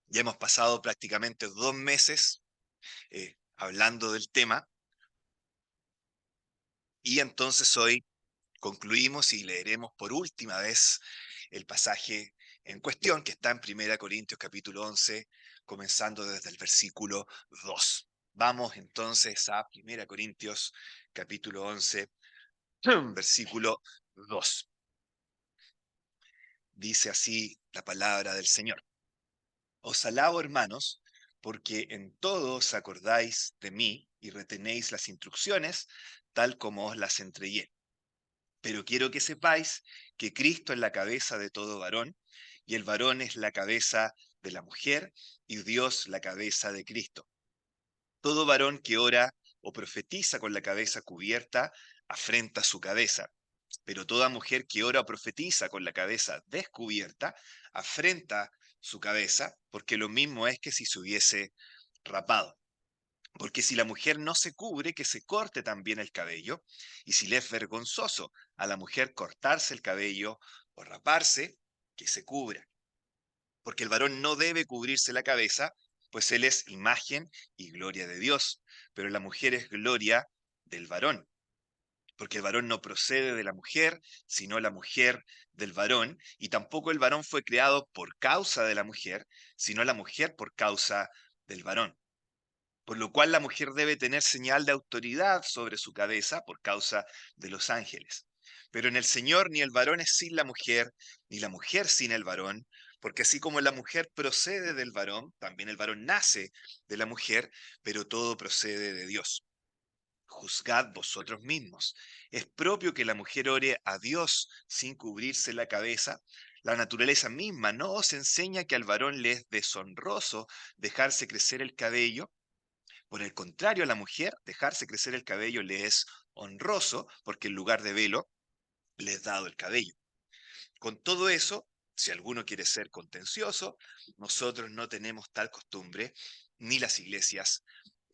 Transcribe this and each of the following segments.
Ya hemos pasado prácticamente 2 meses hablando del tema y entonces hoy concluimos y leeremos por última vez el pasaje en cuestión que está en 1 Corintios capítulo 11, comenzando desde el versículo 2. Vamos entonces a 1 Corintios capítulo 11, versículo 2. Dice así la palabra del Señor. Os alabo, hermanos, porque en todo os acordáis de mí y retenéis las instrucciones, tal como os las entregué. Pero quiero que sepáis que Cristo es la cabeza de todo varón, y el varón es la cabeza de la mujer, y Dios la cabeza de Cristo. Todo varón que ora o profetiza con la cabeza cubierta, afrenta su cabeza. Pero toda mujer que ora o profetiza con la cabeza descubierta, afrenta su cabeza, porque lo mismo es que si se hubiese rapado. Porque si la mujer no se cubre, que se corte también el cabello, y si le es vergonzoso a la mujer cortarse el cabello o raparse, que se cubra. Porque el varón no debe cubrirse la cabeza, pues él es imagen y gloria de Dios, pero la mujer es gloria del varón. Porque el varón no procede de la mujer, sino la mujer del varón, y tampoco el varón fue creado por causa de la mujer, sino la mujer por causa del varón. Por lo cual la mujer debe tener señal de autoridad sobre su cabeza por causa de los ángeles. Pero en el Señor ni el varón es sin la mujer, ni la mujer sin el varón, porque así como la mujer procede del varón, también el varón nace de la mujer, pero todo procede de Dios. Juzgad vosotros mismos. ¿Es propio que la mujer ore a Dios sin cubrirse la cabeza? La naturaleza misma no os enseña que al varón le es deshonroso dejarse crecer el cabello. Por el contrario, a la mujer dejarse crecer el cabello le es honroso, porque en lugar de velo le es dado el cabello. Con todo eso, si alguno quiere ser contencioso, nosotros no tenemos tal costumbre, ni las iglesias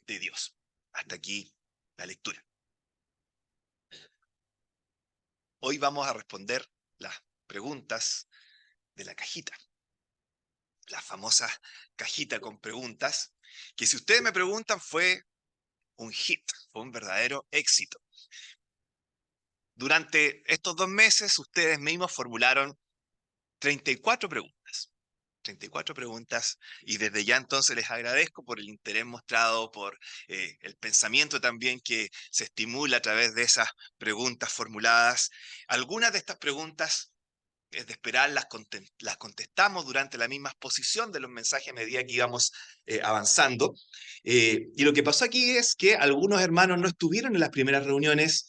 de Dios. Hasta aquí la lectura. Hoy vamos a responder las preguntas de la cajita, la famosa cajita con preguntas, que si ustedes me preguntan fue un hit, fue un verdadero éxito. Durante estos 2 meses ustedes mismos formularon 34 preguntas. 34 preguntas y desde ya entonces les agradezco por el interés mostrado, por el pensamiento también que se estimula a través de esas preguntas formuladas. Algunas de estas preguntas es de esperar, las contestamos durante la misma exposición de los mensajes a medida que íbamos avanzando. Y lo que pasó aquí es que algunos hermanos no estuvieron en las primeras reuniones,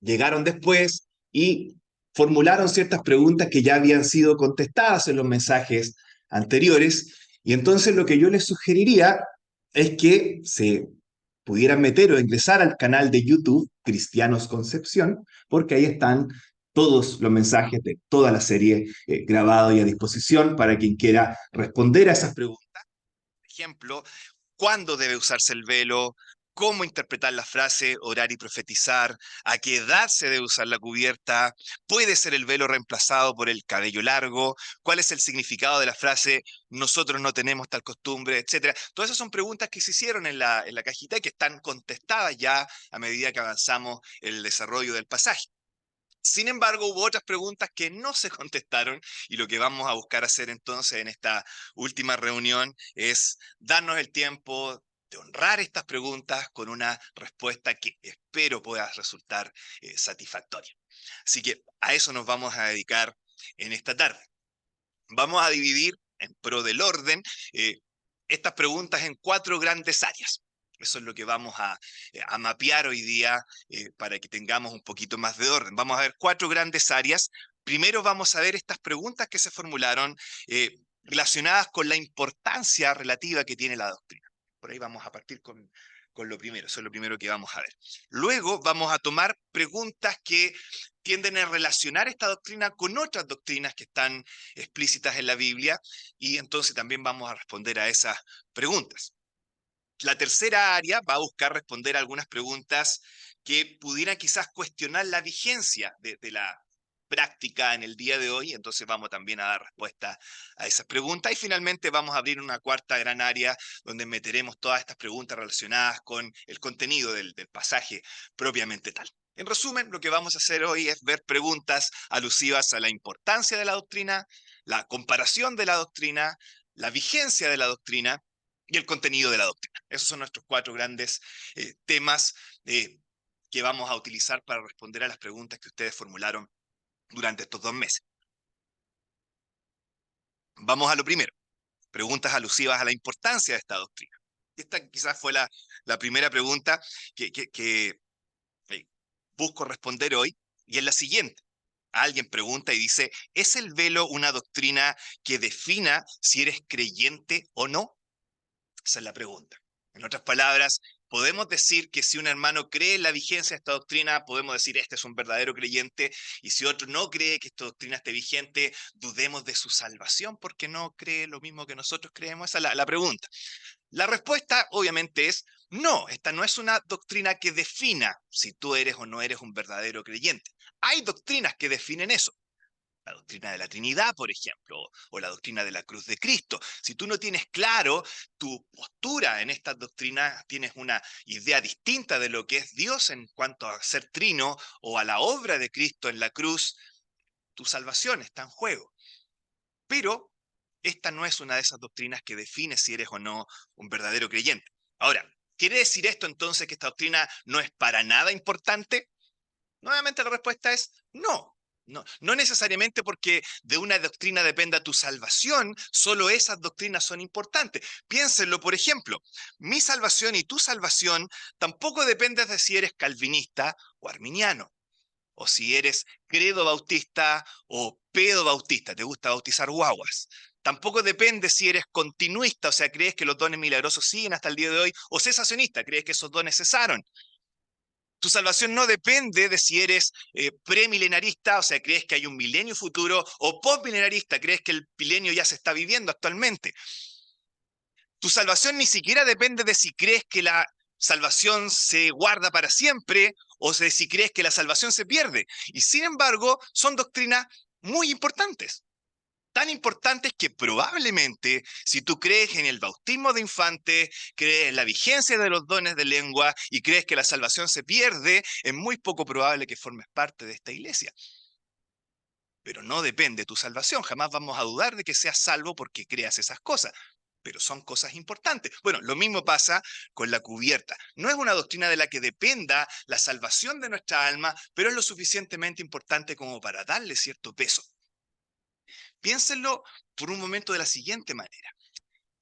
llegaron después y formularon ciertas preguntas que ya habían sido contestadas en los mensajes anteriores. Y entonces lo que yo les sugeriría es que se pudieran meter o ingresar al canal de YouTube Cristianos Concepción, porque ahí están todos los mensajes de toda la serie grabados y a disposición para quien quiera responder a esas preguntas. Por ejemplo, ¿cuándo debe usarse el velo? ¿Cómo interpretar la frase orar y profetizar? ¿A qué edad se debe usar la cubierta? ¿Puede ser el velo reemplazado por el cabello largo? ¿Cuál es el significado de la frase nosotros no tenemos tal costumbre, etcétera? Todas esas son preguntas que se hicieron en la cajita y que están contestadas ya a medida que avanzamos en el desarrollo del pasaje. Sin embargo, hubo otras preguntas que no se contestaron y lo que vamos a buscar hacer entonces en esta última reunión es darnos el tiempo de honrar estas preguntas con una respuesta que espero pueda resultar satisfactoria. Así que a eso nos vamos a dedicar en esta tarde. Vamos a dividir en pro del orden estas preguntas en 4 grandes áreas. Eso es lo que vamos a mapear hoy día para que tengamos un poquito más de orden. Vamos a ver 4 grandes áreas. Primero vamos a ver estas preguntas que se formularon relacionadas con la importancia relativa que tiene la doctrina. Por ahí vamos a partir con lo primero, eso es lo primero que vamos a ver. Luego vamos a tomar preguntas que tienden a relacionar esta doctrina con otras doctrinas que están explícitas en la Biblia y entonces también vamos a responder a esas preguntas. La tercera área va a buscar responder a algunas preguntas que pudieran quizás cuestionar la vigencia de la práctica en el día de hoy, entonces vamos también a dar respuesta a esas preguntas. Y finalmente vamos a abrir una cuarta gran área donde meteremos todas estas preguntas relacionadas con el contenido del pasaje propiamente tal. En resumen, lo que vamos a hacer hoy es ver preguntas alusivas a la importancia de la doctrina, la comparación de la doctrina, la vigencia de la doctrina y el contenido de la doctrina. Esos son nuestros cuatro grandes temas que vamos a utilizar para responder a las preguntas que ustedes formularon durante estos 2 meses. Vamos a lo primero, preguntas alusivas a la importancia de esta doctrina. Esta quizás fue la primera pregunta que busco responder hoy, y es la siguiente. Alguien pregunta y dice, ¿es el velo una doctrina que defina si eres creyente o no? Esa es la pregunta. En otras palabras, podemos decir que si un hermano cree en la vigencia de esta doctrina, podemos decir, este es un verdadero creyente, y si otro no cree que esta doctrina esté vigente, dudemos de su salvación porque no cree lo mismo que nosotros creemos. Esa es la pregunta. La respuesta, obviamente, es no. Esta no es una doctrina que defina si tú eres o no eres un verdadero creyente. Hay doctrinas que definen eso. La doctrina de la Trinidad, por ejemplo, o la doctrina de la cruz de Cristo. Si tú no tienes claro tu postura en estas doctrinas, tienes una idea distinta de lo que es Dios en cuanto a ser trino o a la obra de Cristo en la cruz, tu salvación está en juego. Pero esta no es una de esas doctrinas que define si eres o no un verdadero creyente. Ahora, ¿quiere decir esto entonces que esta doctrina no es para nada importante? Nuevamente la respuesta es no. No necesariamente porque de una doctrina dependa tu salvación, solo esas doctrinas son importantes. Piénsenlo, por ejemplo, mi salvación y tu salvación tampoco dependen de si eres calvinista o arminiano, o si eres credo bautista o pedo bautista, te gusta bautizar guaguas. Tampoco depende si eres continuista, o sea, crees que los dones milagrosos siguen hasta el día de hoy, o cesacionista, crees que esos dones cesaron. Tu salvación no depende de si eres premilenarista, o sea, crees que hay un milenio futuro, o postmilenarista, crees que el milenio ya se está viviendo actualmente. Tu salvación ni siquiera depende de si crees que la salvación se guarda para siempre o de si crees que la salvación se pierde. Y sin embargo, son doctrinas muy importantes. Tan importantes que probablemente, si tú crees en el bautismo de infante, crees en la vigencia de los dones de lengua y crees que la salvación se pierde, es muy poco probable que formes parte de esta iglesia. Pero no depende de tu salvación. Jamás vamos a dudar de que seas salvo porque creas esas cosas. Pero son cosas importantes. Bueno, lo mismo pasa con la cubierta. No es una doctrina de la que dependa la salvación de nuestra alma, pero es lo suficientemente importante como para darle cierto peso. Piénsenlo por un momento de la siguiente manera.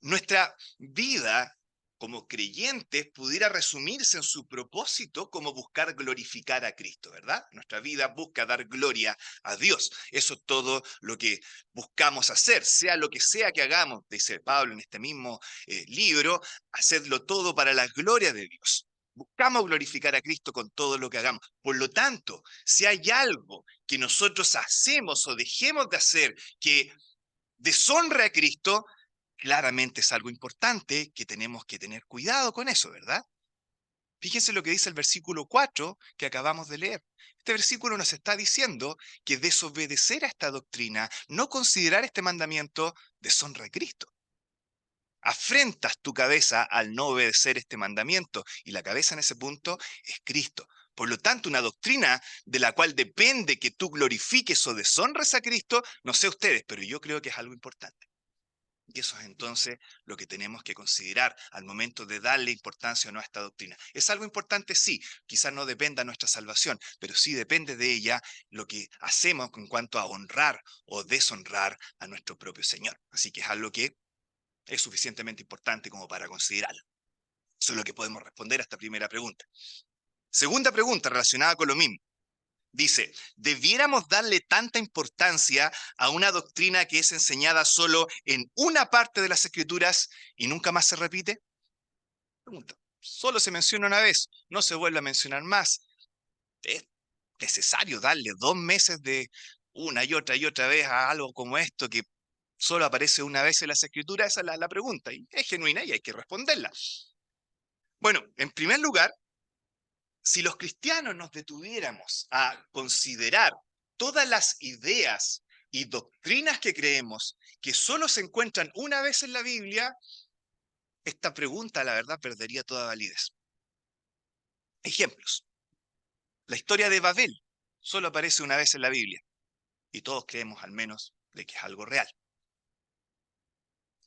Nuestra vida como creyentes pudiera resumirse en su propósito como buscar glorificar a Cristo, ¿verdad? Nuestra vida busca dar gloria a Dios. Eso es todo lo que buscamos hacer, sea lo que sea que hagamos, dice Pablo en este mismo libro, hacedlo todo para la gloria de Dios. Buscamos glorificar a Cristo con todo lo que hagamos. Por lo tanto, si hay algo que nosotros hacemos o dejemos de hacer que deshonre a Cristo, claramente es algo importante que tenemos que tener cuidado con eso, ¿verdad? Fíjense lo que dice el versículo 4 que acabamos de leer. Este versículo nos está diciendo que desobedecer a esta doctrina, no considerar este mandamiento, deshonra a Cristo. Afrentas tu cabeza al no obedecer este mandamiento, y la cabeza en ese punto es Cristo. Por lo tanto, una doctrina de la cual depende que tú glorifiques o deshonres a Cristo, no sé ustedes, pero yo creo que es algo importante. Y eso es entonces lo que tenemos que considerar al momento de darle importancia o no a esta doctrina. ¿Es algo importante? Sí, quizás no dependa de nuestra salvación, pero sí depende de ella lo que hacemos en cuanto a honrar o deshonrar a nuestro propio Señor. Así que es algo que es suficientemente importante como para considerarlo. Eso es lo que podemos responder a esta primera pregunta. Segunda pregunta relacionada con lo mismo. Dice, ¿debiéramos darle tanta importancia a una doctrina que es enseñada solo en una parte de las Escrituras y nunca más se repite? Pregunta. Solo se menciona una vez, no se vuelve a mencionar más. ¿Es necesario darle 2 meses de una y otra vez a algo como esto que solo aparece una vez en las Escrituras? Esa es la pregunta y es genuina y hay que responderla. Bueno, en primer lugar, si los cristianos nos detuviéramos a considerar todas las ideas y doctrinas que creemos que solo se encuentran una vez en la Biblia, esta pregunta, la verdad, perdería toda validez. Ejemplos. La historia de Babel solo aparece una vez en la Biblia y todos creemos al menos de que es algo real.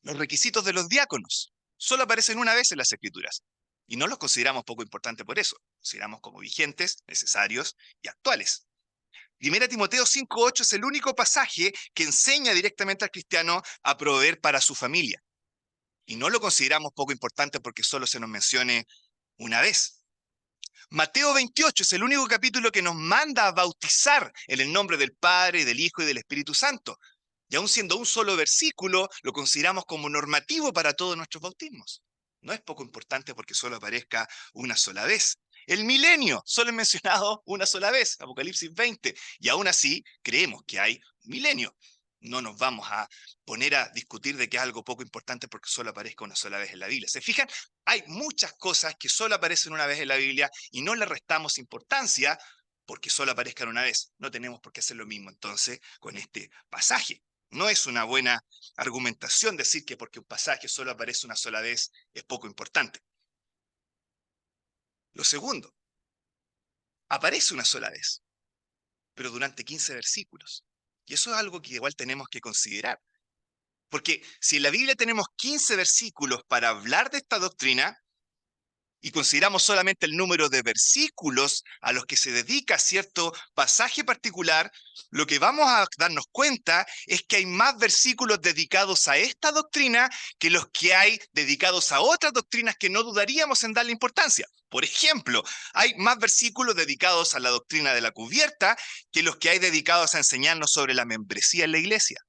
Los requisitos de los diáconos solo aparecen una vez en las Escrituras y no los consideramos poco importantes por eso. Los consideramos como vigentes, necesarios y actuales. 1 Timoteo 5:8 es el único pasaje que enseña directamente al cristiano a proveer para su familia. Y no lo consideramos poco importante porque solo se nos mencione una vez. Mateo 28 es el único capítulo que nos manda a bautizar en el nombre del Padre, del Hijo y del Espíritu Santo. Y aun siendo un solo versículo, lo consideramos como normativo para todos nuestros bautismos. No es poco importante porque solo aparezca una sola vez. El milenio solo es mencionado una sola vez, Apocalipsis 20, y aún así creemos que hay un milenio. No nos vamos a poner a discutir de que es algo poco importante porque solo aparezca una sola vez en la Biblia. ¿Se fijan? Hay muchas cosas que solo aparecen una vez en la Biblia y no le restamos importancia porque solo aparezcan una vez. No tenemos por qué hacer lo mismo entonces con este pasaje. No es una buena argumentación decir que porque un pasaje solo aparece una sola vez es poco importante. Lo segundo, aparece una sola vez, pero durante 15 versículos. Y eso es algo que igual tenemos que considerar. Porque si en la Biblia tenemos 15 versículos para hablar de esta doctrina, y consideramos solamente el número de versículos a los que se dedica cierto pasaje particular, lo que vamos a darnos cuenta es que hay más versículos dedicados a esta doctrina que los que hay dedicados a otras doctrinas que no dudaríamos en darle importancia. Por ejemplo, hay más versículos dedicados a la doctrina de la cubierta que los que hay dedicados a enseñarnos sobre la membresía en la iglesia,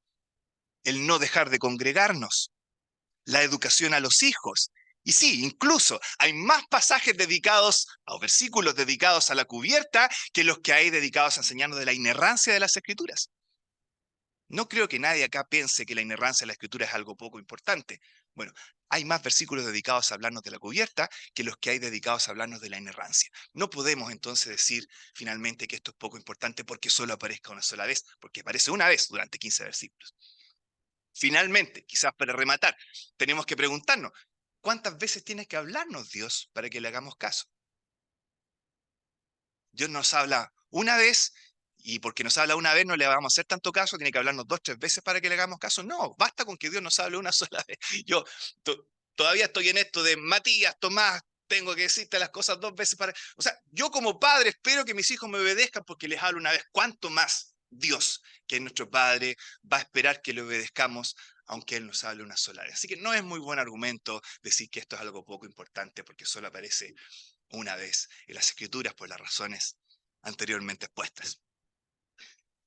el no dejar de congregarnos, la educación a los hijos. Y sí, incluso hay más pasajes dedicados o versículos dedicados a la cubierta que los que hay dedicados a enseñarnos de la inerrancia de las Escrituras. No creo que nadie acá piense que la inerrancia de la Escritura es algo poco importante. Bueno, hay más versículos dedicados a hablarnos de la cubierta que los que hay dedicados a hablarnos de la inerrancia. No podemos entonces decir finalmente que esto es poco importante porque solo aparezca una sola vez, porque aparece una vez durante 15 versículos. Finalmente, quizás para rematar, tenemos que preguntarnos, ¿cuántas veces tiene que hablarnos Dios para que le hagamos caso? Dios nos habla una vez y porque nos habla una vez no le vamos a hacer tanto caso, tiene que hablarnos 2, 3 veces para que le hagamos caso. No, basta con que Dios nos hable una sola vez. Yo todavía estoy en esto de Matías, Tomás, tengo que decirte las cosas 2 veces para... O sea, yo como padre espero que mis hijos me obedezcan porque les hablo una vez. ¿Cuánto más Dios, que es nuestro Padre, va a esperar que le obedezcamos aunque Él nos hable una sola vez? Así que no es muy buen argumento decir que esto es algo poco importante porque solo aparece una vez en las Escrituras por las razones anteriormente expuestas.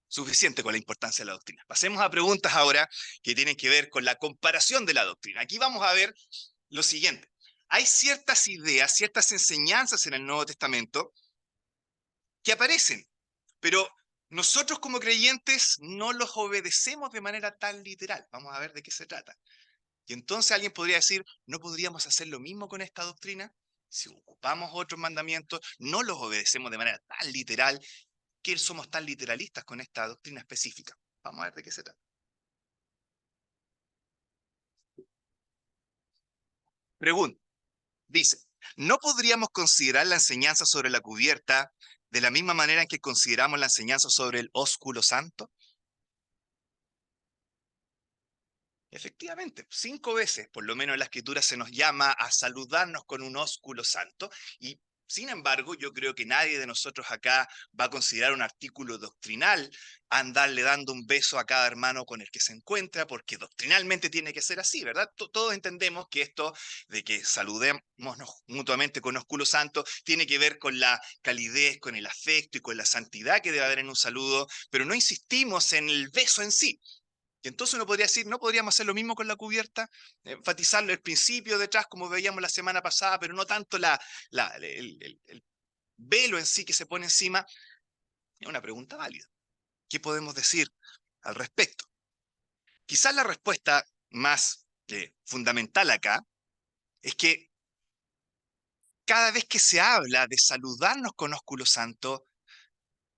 Suficiente con la importancia de la doctrina. Pasemos a preguntas ahora que tienen que ver con la comparación de la doctrina. Aquí vamos a ver lo siguiente. Hay ciertas ideas, ciertas enseñanzas en el Nuevo Testamento que aparecen, pero nosotros como creyentes no los obedecemos de manera tan literal. Vamos a ver de qué se trata. Y entonces alguien podría decir, ¿no podríamos hacer lo mismo con esta doctrina? Si ocupamos otros mandamientos, no los obedecemos de manera tan literal, que somos tan literalistas con esta doctrina específica. Vamos a ver de qué se trata. Pregunta, dice, ¿no podríamos considerar la enseñanza sobre la cubierta de la misma manera en que consideramos la enseñanza sobre el ósculo santo? Efectivamente, 5 veces, por lo menos en la Escritura, se nos llama a saludarnos con un ósculo santo y sin embargo, yo creo que nadie de nosotros acá va a considerar un artículo doctrinal andarle dando un beso a cada hermano con el que se encuentra, porque doctrinalmente tiene que ser así, ¿verdad? Todos entendemos que esto de que saludémonos mutuamente con ósculo santo tiene que ver con la calidez, con el afecto y con la santidad que debe haber en un saludo, pero no insistimos en el beso en sí. Y entonces uno podría decir, ¿no podríamos hacer lo mismo con la cubierta? Enfatizar el principio detrás, como veíamos la semana pasada, pero no tanto el velo en sí que se pone encima. Es una pregunta válida. ¿Qué podemos decir al respecto? Quizás la respuesta más fundamental acá es que cada vez que se habla de saludarnos con ósculo santo,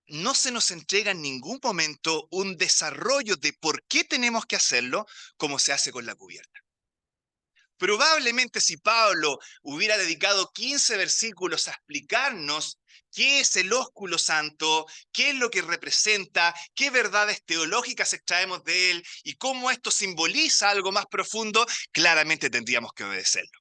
no se nos entrega en ningún momento un desarrollo de por qué tenemos que hacerlo como se hace con la cubierta. Probablemente si Pablo hubiera dedicado 15 versículos a explicarnos qué es el ósculo santo, qué es lo que representa, qué verdades teológicas extraemos de él y cómo esto simboliza algo más profundo, claramente tendríamos que obedecerlo.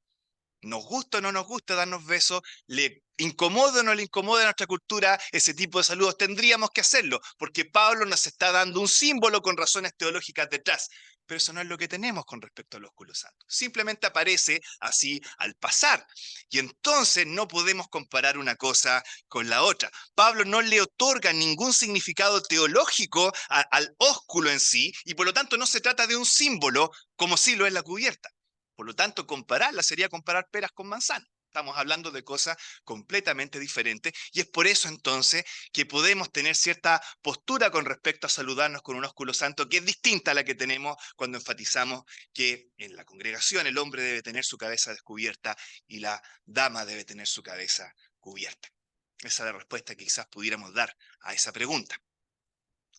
Nos gusta o no nos gusta darnos besos, le incomoda o no le incomoda a nuestra cultura ese tipo de saludos, tendríamos que hacerlo, porque Pablo nos está dando un símbolo con razones teológicas detrás. Pero eso no es lo que tenemos con respecto al ósculo santo. Simplemente aparece así al pasar. Y entonces no podemos comparar una cosa con la otra. Pablo no le otorga ningún significado teológico al ósculo en sí, y por lo tanto no se trata de un símbolo como sí lo es la cubierta. Por lo tanto, compararla sería comparar peras con manzanas. Estamos hablando de cosas completamente diferentes y es por eso entonces que podemos tener cierta postura con respecto a saludarnos con un ósculo santo que es distinta a la que tenemos cuando enfatizamos que en la congregación el hombre debe tener su cabeza descubierta y la dama debe tener su cabeza cubierta. Esa es la respuesta que quizás pudiéramos dar a esa pregunta.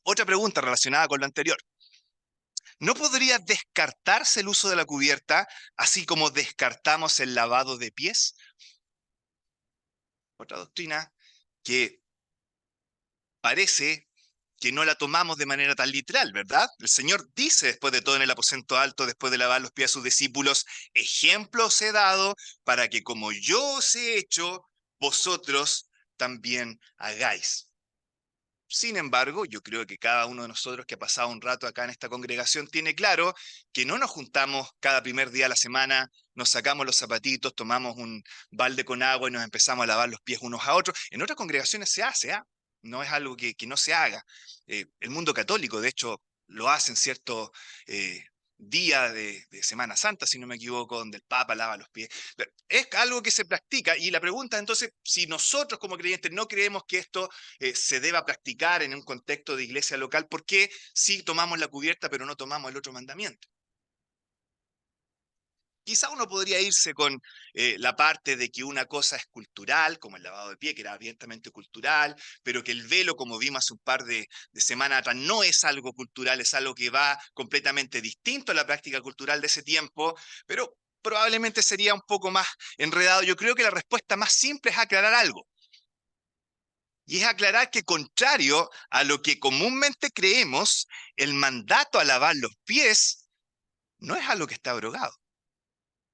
Otra pregunta relacionada con lo anterior. ¿No podría descartarse el uso de la cubierta, así como descartamos el lavado de pies? Otra doctrina que parece que no la tomamos de manera tan literal, ¿verdad? El Señor dice después de todo en el aposento alto, después de lavar los pies a sus discípulos, ejemplo os he dado para que como yo os he hecho, vosotros también hagáis. Sin embargo, yo creo que cada uno de nosotros que ha pasado un rato acá en esta congregación tiene claro que no nos juntamos cada primer día de la semana, nos sacamos los zapatitos, tomamos un balde con agua y nos empezamos a lavar los pies unos a otros. En otras congregaciones se hace, ¿ah? No es algo que no se haga. El mundo católico, de hecho, lo hacen ciertos día de Semana Santa, si no me equivoco, donde el Papa lava los pies. Es algo que se practica y la pregunta entonces, si nosotros como creyentes no creemos que esto se deba practicar en un contexto de iglesia local, ¿por qué sí tomamos la cubierta pero no tomamos el otro mandamiento? Quizá uno podría irse con la parte de que una cosa es cultural, como el lavado de pie, que era abiertamente cultural, pero que el velo, como vimos hace un par de semanas atrás, no es algo cultural, es algo que va completamente distinto a la práctica cultural de ese tiempo, pero probablemente sería un poco más enredado. Yo creo que la respuesta más simple es aclarar algo. Y es aclarar que contrario a lo que comúnmente creemos, el mandato a lavar los pies no es algo que está abrogado,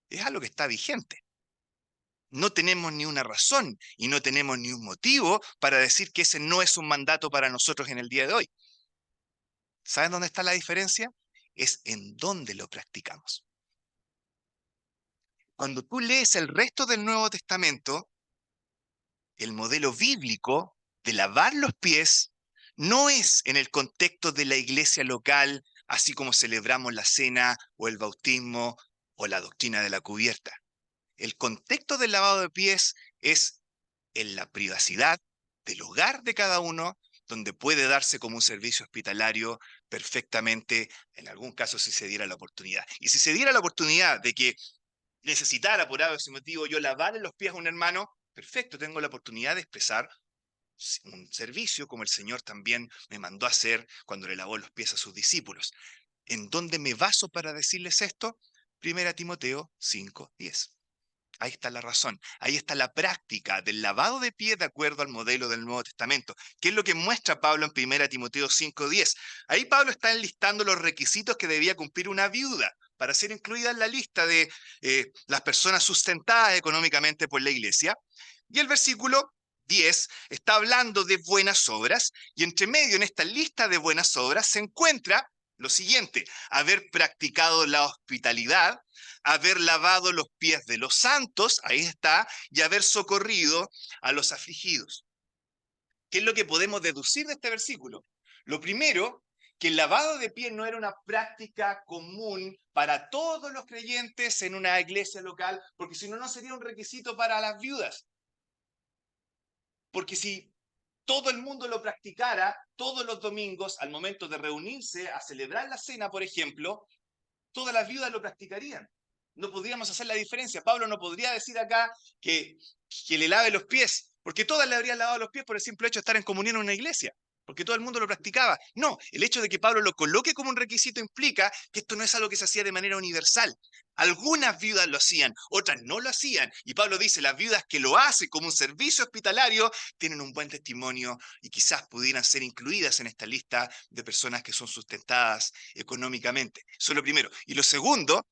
es algo que está vigente. No tenemos ni una razón y no tenemos ni un motivo para decir que ese no es un mandato para nosotros en el día de hoy. ¿Saben dónde está la diferencia? Es en dónde lo practicamos. Cuando tú lees el resto del Nuevo Testamento, el modelo bíblico de lavar los pies no es en el contexto de la iglesia local, así como celebramos la cena o el bautismo o la doctrina de la cubierta. El contexto del lavado de pies es en la privacidad del hogar de cada uno, donde puede darse como un servicio hospitalario perfectamente, en algún caso si se diera la oportunidad. Y si se diera la oportunidad de que necesitara por algo ese motivo yo lavarle los pies a un hermano, perfecto, tengo la oportunidad de expresar un servicio como el Señor también me mandó a hacer cuando le lavó los pies a sus discípulos. ¿En dónde me baso para decirles esto? 1 Timoteo 5:10. Ahí está la razón. Ahí está la práctica del lavado de pies de acuerdo al modelo del Nuevo Testamento. ¿Qué es lo que muestra Pablo en 1 Timoteo 5:10? Ahí Pablo está enlistando los requisitos que debía cumplir una viuda para ser incluida en la lista de las personas sustentadas económicamente por la iglesia. Y el versículo 10 está hablando de buenas obras y entre medio en esta lista de buenas obras se encuentra lo siguiente: haber practicado la hospitalidad, haber lavado los pies de los santos, ahí está, y haber socorrido a los afligidos. ¿Qué es lo que podemos deducir de este versículo? Lo primero, que el lavado de pies no era una práctica común para todos los creyentes en una iglesia local, porque si no, no sería un requisito para las viudas. Porque si todo el mundo lo practicara todos los domingos al momento de reunirse a celebrar la cena, por ejemplo, todas las viudas lo practicarían. No podríamos hacer la diferencia. Pablo no podría decir acá que le lave los pies, porque todas le habrían lavado los pies por el simple hecho de estar en comunión en una iglesia, porque todo el mundo lo practicaba. No, el hecho de que Pablo lo coloque como un requisito implica que esto no es algo que se hacía de manera universal. Algunas viudas lo hacían, otras no lo hacían. Y Pablo dice, las viudas que lo hacen como un servicio hospitalario tienen un buen testimonio y quizás pudieran ser incluidas en esta lista de personas que son sustentadas económicamente. Eso es lo primero. Y lo segundo,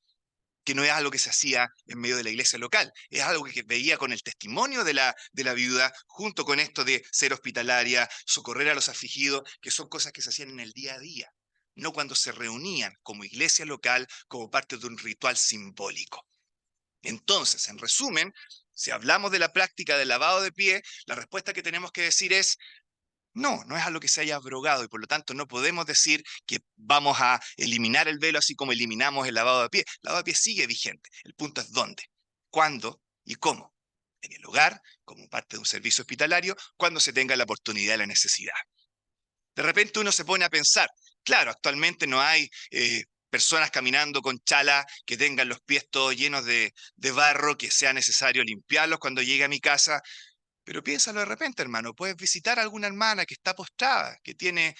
que no es algo que se hacía en medio de la iglesia local, es algo que veía con el testimonio de la viuda, junto con esto de ser hospitalaria, socorrer a los afligidos, que son cosas que se hacían en el día a día, no cuando se reunían como iglesia local, como parte de un ritual simbólico. Entonces, en resumen, si hablamos de la práctica del lavado de pie, la respuesta que tenemos que decir es: no, no es algo que se haya abrogado y por lo tanto no podemos decir que vamos a eliminar el velo así como eliminamos el lavado de pie. El lavado de pie sigue vigente. El punto es dónde, cuándo y cómo. En el hogar, como parte de un servicio hospitalario, cuando se tenga la oportunidad y la necesidad. De repente uno se pone a pensar, claro, actualmente no hay personas caminando con chala que tengan los pies todos llenos de barro, que sea necesario limpiarlos cuando llegue a mi casa. Pero piénsalo de repente, hermano, puedes visitar a alguna hermana que está postrada, que tiene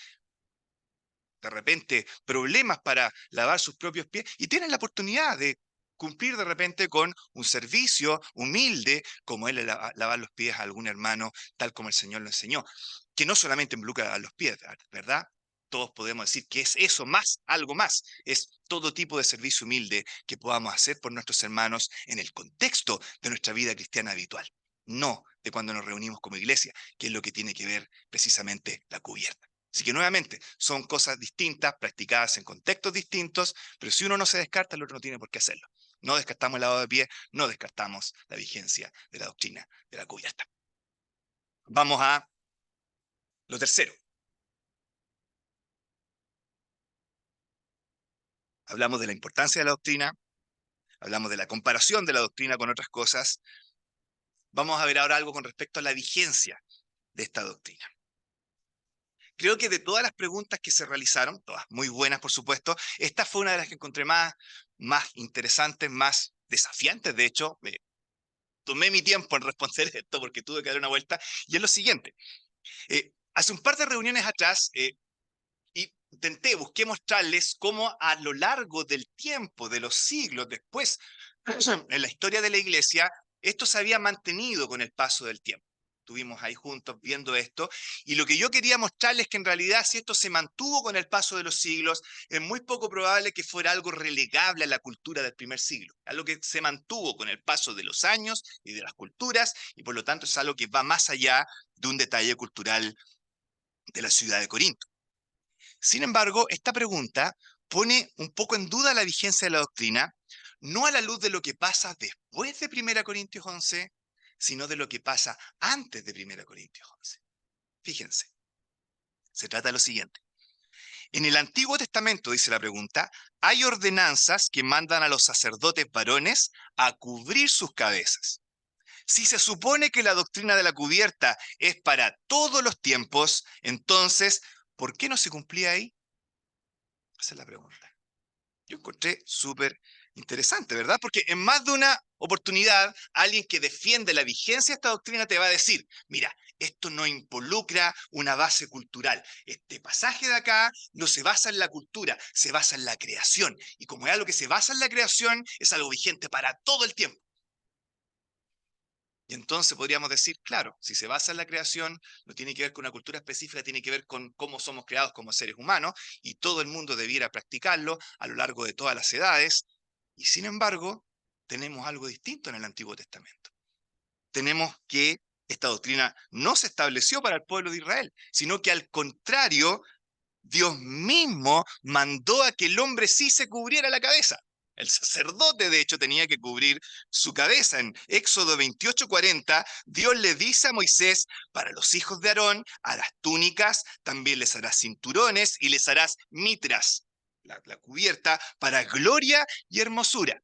de repente problemas para lavar sus propios pies y tienen la oportunidad de cumplir de repente con un servicio humilde como él lavar los pies a algún hermano, tal como el Señor lo enseñó, que no solamente involucra a los pies, ¿verdad? Todos podemos decir que es eso más, algo más, es todo tipo de servicio humilde que podamos hacer por nuestros hermanos en el contexto de nuestra vida cristiana habitual, no de cuando nos reunimos como iglesia, que es lo que tiene que ver precisamente la cubierta. Así que nuevamente, son cosas distintas, practicadas en contextos distintos, pero si uno no se descarta, el otro no tiene por qué hacerlo. No descartamos el lavado de pie, no descartamos la vigencia de la doctrina de la cubierta. Vamos a lo tercero. Hablamos de la importancia de la doctrina, hablamos de la comparación de la doctrina con otras cosas. Vamos a ver ahora algo con respecto a la vigencia de esta doctrina. Creo que de todas las preguntas que se realizaron, todas muy buenas por supuesto, esta fue una de las que encontré más interesantes, más desafiantes. De hecho, tomé mi tiempo en responder esto porque tuve que dar una vuelta. Y es lo siguiente. Hace un par de reuniones atrás, busqué mostrarles cómo a lo largo del tiempo, de los siglos después, en la historia de la iglesia, esto se había mantenido con el paso del tiempo. Estuvimos ahí juntos viendo esto, y lo que yo quería mostrarles es que en realidad si esto se mantuvo con el paso de los siglos, es muy poco probable que fuera algo relegable a la cultura del primer siglo, algo que se mantuvo con el paso de los años y de las culturas, y por lo tanto es algo que va más allá de un detalle cultural de la ciudad de Corinto. Sin embargo, esta pregunta pone un poco en duda la vigencia de la doctrina, no a la luz de lo que pasa después de 1 Corintios 11, sino de lo que pasa antes de 1 Corintios 11. Fíjense, se trata de lo siguiente. En el Antiguo Testamento, dice la pregunta, hay ordenanzas que mandan a los sacerdotes varones a cubrir sus cabezas. Si se supone que la doctrina de la cubierta es para todos los tiempos, entonces, ¿por qué no se cumplía ahí? Esa es la pregunta. Yo encontré súper interesante, ¿verdad? Porque en más de una oportunidad, alguien que defiende la vigencia de esta doctrina te va a decir, mira, esto no involucra una base cultural. Este pasaje de acá no se basa en la cultura, se basa en la creación. Y como es algo que se basa en la creación, es algo vigente para todo el tiempo. Y entonces podríamos decir, claro, si se basa en la creación, no tiene que ver con una cultura específica, tiene que ver con cómo somos creados como seres humanos, y todo el mundo debiera practicarlo a lo largo de todas las edades. Y sin embargo, tenemos algo distinto en el Antiguo Testamento. Tenemos que esta doctrina no se estableció para el pueblo de Israel, sino que al contrario, Dios mismo mandó a que el hombre sí se cubriera la cabeza. El sacerdote, de hecho, tenía que cubrir su cabeza. En Éxodo 28:40, Dios le dice a Moisés, para los hijos de Aarón, harás túnicas, también les harás cinturones y les harás mitras, la cubierta, para gloria y hermosura.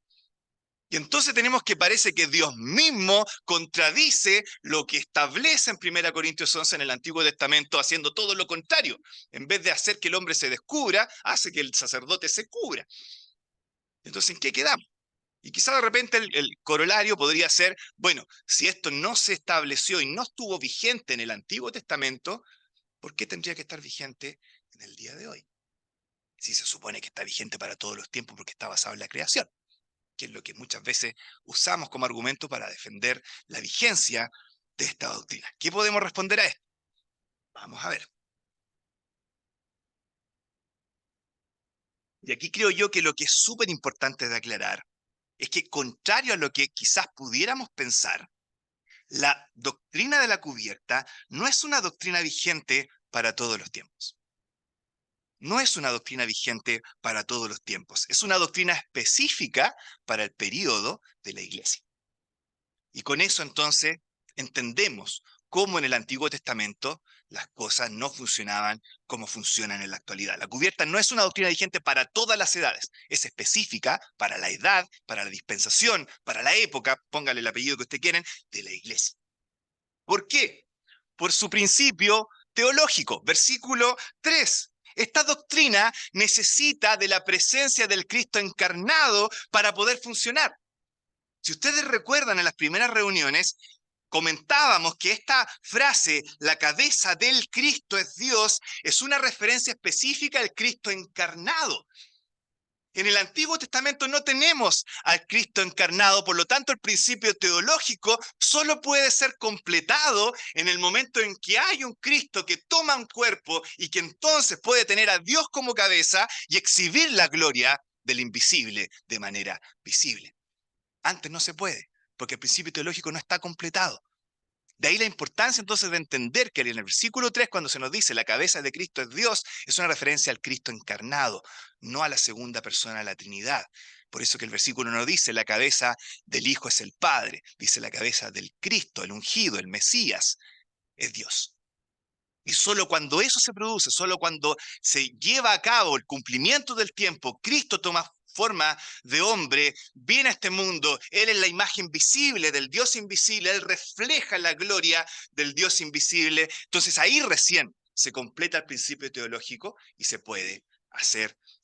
Y entonces tenemos que parece que Dios mismo contradice lo que establece en 1 Corintios 11 en el Antiguo Testamento, haciendo todo lo contrario. En vez de hacer que el hombre se descubra, hace que el sacerdote se cubra. Entonces, ¿en qué quedamos? Y quizá de repente el corolario podría ser, bueno, si esto no se estableció y no estuvo vigente en el Antiguo Testamento, ¿por qué tendría que estar vigente en el día de hoy? Si se supone que está vigente para todos los tiempos porque está basado en la creación, que es lo que muchas veces usamos como argumento para defender la vigencia de esta doctrina. ¿Qué podemos responder a esto? Vamos a ver. Y aquí creo yo que lo que es súper importante de aclarar es que, contrario a lo que quizás pudiéramos pensar, la doctrina de la cubierta no es una doctrina vigente para todos los tiempos. No es una doctrina vigente para todos los tiempos. Es una doctrina específica para el período de la iglesia. Y con eso entonces entendemos cómo en el Antiguo Testamento las cosas no funcionaban como funcionan en la actualidad. La cubierta no es una doctrina vigente para todas las edades, es específica para la edad, para la dispensación, para la época, póngale el apellido que usted quieren, de la iglesia. ¿Por qué? Por su principio teológico. Versículo 3. Esta doctrina necesita de la presencia del Cristo encarnado para poder funcionar. Si ustedes recuerdan en las primeras reuniones, comentábamos que esta frase, la cabeza del Cristo es Dios, es una referencia específica al Cristo encarnado. En el Antiguo Testamento no tenemos al Cristo encarnado, por lo tanto el principio teológico solo puede ser completado en el momento en que hay un Cristo que toma un cuerpo y que entonces puede tener a Dios como cabeza y exhibir la gloria del invisible de manera visible. Antes no se puede, porque el principio teológico no está completado. De ahí la importancia entonces de entender que en el versículo 3, cuando se nos dice la cabeza de Cristo es Dios, es una referencia al Cristo encarnado, no a la segunda persona de la Trinidad. Por eso que el versículo no dice la cabeza del Hijo es el Padre, dice la cabeza del Cristo, el ungido, el Mesías, es Dios. Y solo cuando eso se produce, solo cuando se lleva a cabo el cumplimiento del tiempo, Cristo toma forma de hombre, viene a este mundo, Él es la imagen visible del Dios invisible, Él refleja la gloria del Dios invisible. Entonces ahí recién se completa el principio teológico y se puede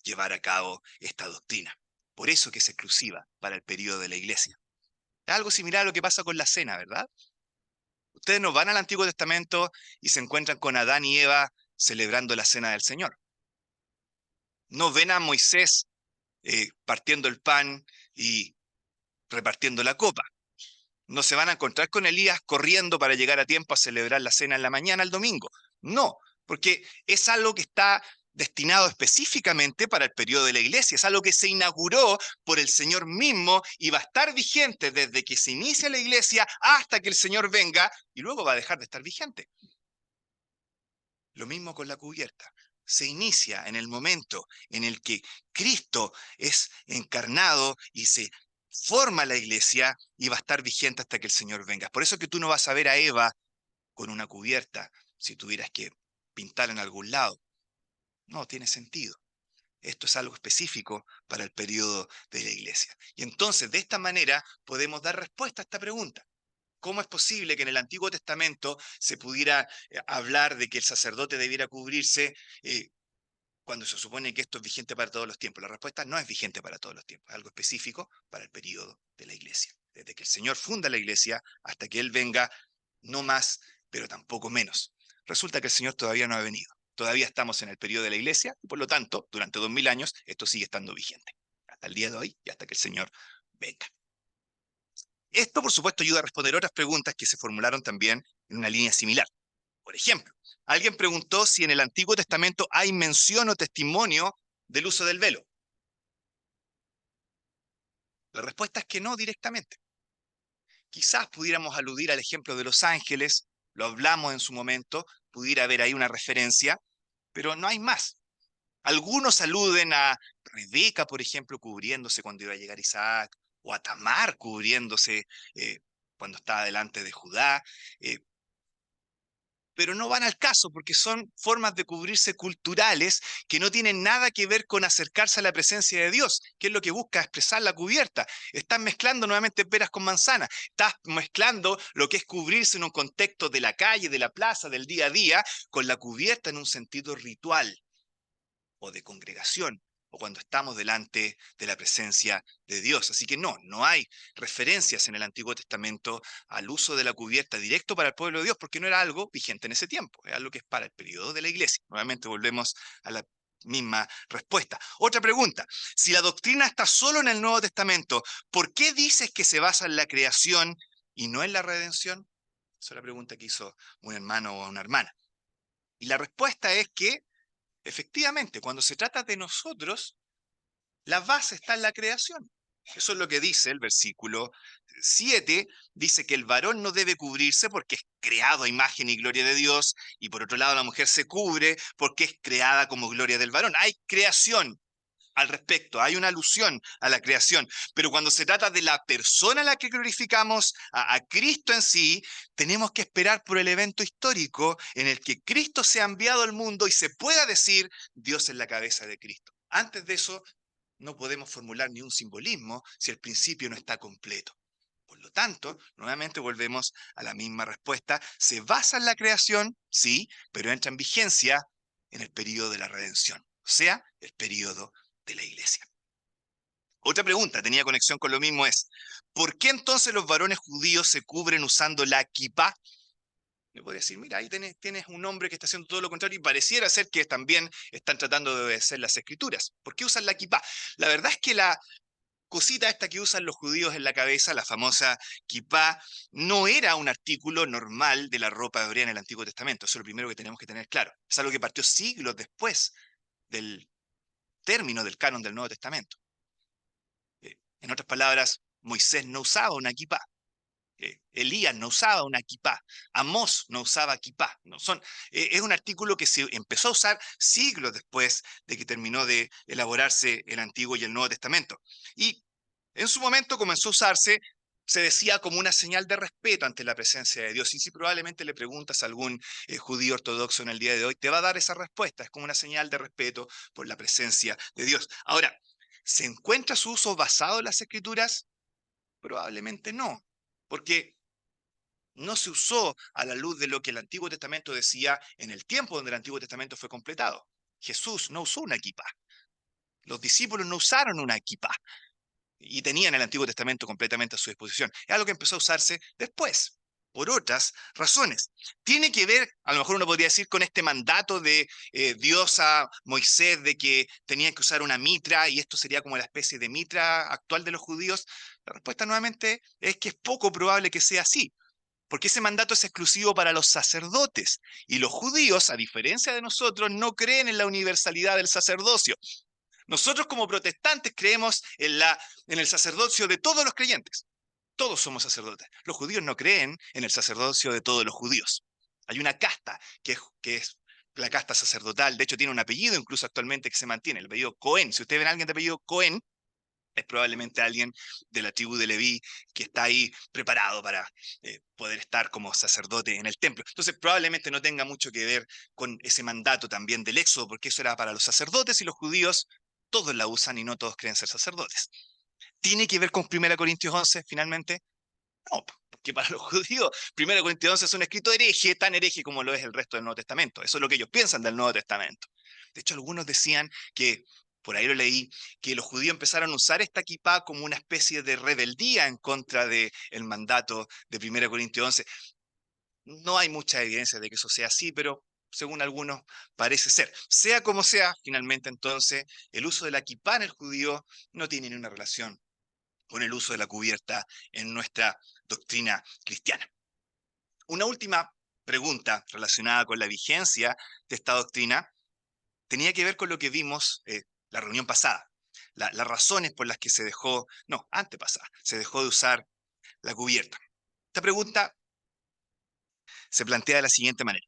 llevar a cabo esta doctrina. Por eso que es exclusiva para el periodo de la iglesia. Es algo similar a lo que pasa con la cena, ¿verdad? Ustedes no van al Antiguo Testamento y se encuentran con Adán y Eva celebrando la cena del Señor. No ven a Moisés partiendo el pan y repartiendo la copa. No se van a encontrar con Elías corriendo para llegar a tiempo a celebrar la cena en la mañana el domingo. No, porque es algo que está destinado específicamente para el periodo de la iglesia. Es algo que se inauguró por el Señor mismo y va a estar vigente desde que se inicia la iglesia hasta que el Señor venga y luego va a dejar de estar vigente. Lo mismo con la cubierta. Se inicia en el momento en el que Cristo es encarnado y se forma la iglesia y va a estar vigente hasta que el Señor venga. Por eso que tú no vas a ver a Eva con una cubierta si tuvieras que pintar en algún lado. No tiene sentido. Esto es algo específico para el periodo de la iglesia. Y entonces, de esta manera, podemos dar respuesta a esta pregunta. ¿Cómo es posible que en el Antiguo Testamento se pudiera hablar de que el sacerdote debiera cubrirse cuando se supone que esto es vigente para todos los tiempos? La respuesta no es vigente para todos los tiempos, es algo específico para el periodo de la iglesia. Desde que el Señor funda la iglesia hasta que Él venga, no más, pero tampoco menos. Resulta que el Señor todavía no ha venido. Todavía estamos en el periodo de la iglesia y por lo tanto, durante 2000 años, esto sigue estando vigente. Hasta el día de hoy y hasta que el Señor venga. Esto, por supuesto, ayuda a responder otras preguntas que se formularon también en una línea similar. Por ejemplo, alguien preguntó si en el Antiguo Testamento hay mención o testimonio del uso del velo. La respuesta es que no directamente. Quizás pudiéramos aludir al ejemplo de los ángeles, lo hablamos en su momento, pudiera haber ahí una referencia, pero no hay más. Algunos aluden a Rebeca, por ejemplo, cubriéndose cuando iba a llegar Isaac, o a Tamar cubriéndose cuando estaba delante de Judá, pero no van al caso porque son formas de cubrirse culturales que no tienen nada que ver con acercarse a la presencia de Dios, que es lo que busca expresar la cubierta. Estás mezclando nuevamente peras con manzanas, estás mezclando lo que es cubrirse en un contexto de la calle, de la plaza, del día a día, con la cubierta en un sentido ritual o de congregación, o cuando estamos delante de la presencia de Dios. Así que no hay referencias en el Antiguo Testamento al uso de la cubierta directo para el pueblo de Dios, porque no era algo vigente en ese tiempo, es algo que es para el periodo de la iglesia. Nuevamente volvemos a la misma respuesta. Otra pregunta, si la doctrina está solo en el Nuevo Testamento, ¿por qué dices que se basa en la creación y no en la redención? Esa es la pregunta que hizo un hermano o una hermana. Y la respuesta es que, efectivamente, cuando se trata de nosotros, la base está en la creación. Eso es lo que dice el versículo 7. Dice que el varón no debe cubrirse porque es creado a imagen y gloria de Dios, y por otro lado la mujer se cubre porque es creada como gloria del varón. Hay creación al respecto, hay una alusión a la creación, pero cuando se trata de la persona a la que glorificamos, a Cristo en sí, tenemos que esperar por el evento histórico en el que Cristo sea enviado al mundo y se pueda decir Dios es la cabeza de Cristo. Antes de eso, no podemos formular ni un simbolismo si el principio no está completo. Por lo tanto, nuevamente volvemos a la misma respuesta. Se basa en la creación, sí, pero entra en vigencia en el periodo de la redención, o sea, el periodo de la iglesia. Otra pregunta, tenía conexión con lo mismo, es, ¿por qué entonces los varones judíos se cubren usando la kipá? Me podría decir, mira, ahí tienes un hombre que está haciendo todo lo contrario y pareciera ser que también están tratando de obedecer las escrituras. ¿Por qué usan la kipá? La verdad es que la cosita esta que usan los judíos en la cabeza, la famosa kipá, no era un artículo normal de la ropa hebrea en el Antiguo Testamento. Eso es lo primero que tenemos que tener claro. Es algo que partió siglos después del término del canon del Nuevo Testamento. En otras palabras, Moisés no usaba una kipá. Elías no usaba una kipá, Amós no usaba kipá. No, es un artículo que se empezó a usar siglos después de que terminó de elaborarse el Antiguo y el Nuevo Testamento. Y en su momento comenzó a usarse, se decía como una señal de respeto ante la presencia de Dios. Y si probablemente le preguntas a algún judío ortodoxo en el día de hoy, te va a dar esa respuesta. Es como una señal de respeto por la presencia de Dios. Ahora, ¿se encuentra su uso basado en las Escrituras? Probablemente no, porque no se usó a la luz de lo que el Antiguo Testamento decía en el tiempo donde el Antiguo Testamento fue completado. Jesús no usó una equipa. Los discípulos no usaron una equipa y tenían el Antiguo Testamento completamente a su disposición. Es algo que empezó a usarse después, por otras razones. Tiene que ver, a lo mejor uno podría decir, con este mandato de Dios a Moisés de que tenían que usar una mitra y esto sería como la especie de mitra actual de los judíos. La respuesta nuevamente es que es poco probable que sea así, porque ese mandato es exclusivo para los sacerdotes y los judíos, a diferencia de nosotros, no creen en la universalidad del sacerdocio. Nosotros como protestantes creemos en el sacerdocio de todos los creyentes. Todos somos sacerdotes. Los judíos no creen en el sacerdocio de todos los judíos. Hay una casta que es la casta sacerdotal. De hecho, tiene un apellido incluso actualmente que se mantiene, el apellido Cohen. Si ustedes ven a alguien de apellido Cohen, es probablemente alguien de la tribu de Leví que está ahí preparado para poder estar como sacerdote en el templo. Entonces probablemente no tenga mucho que ver con ese mandato también del Éxodo, porque eso era para los sacerdotes y los judíos todos la usan y no todos creen ser sacerdotes. ¿Tiene que ver con 1 Corintios 11 finalmente? No, porque para los judíos 1 Corintios 11 es un escrito hereje, tan hereje como lo es el resto del Nuevo Testamento. Eso es lo que ellos piensan del Nuevo Testamento. De hecho, algunos decían que, por ahí lo leí, que los judíos empezaron a usar esta kipá como una especie de rebeldía en contra del mandato de 1 Corintios 11. No hay mucha evidencia de que eso sea así, pero según algunos parece ser. Sea como sea, finalmente entonces, el uso de la kipá en el judío no tiene ni una relación con el uso de la cubierta en nuestra doctrina cristiana. Una última pregunta relacionada con la vigencia de esta doctrina tenía que ver con lo que vimos la reunión pasada, las razones por las que antepasada, se dejó de usar la cubierta. Esta pregunta se plantea de la siguiente manera.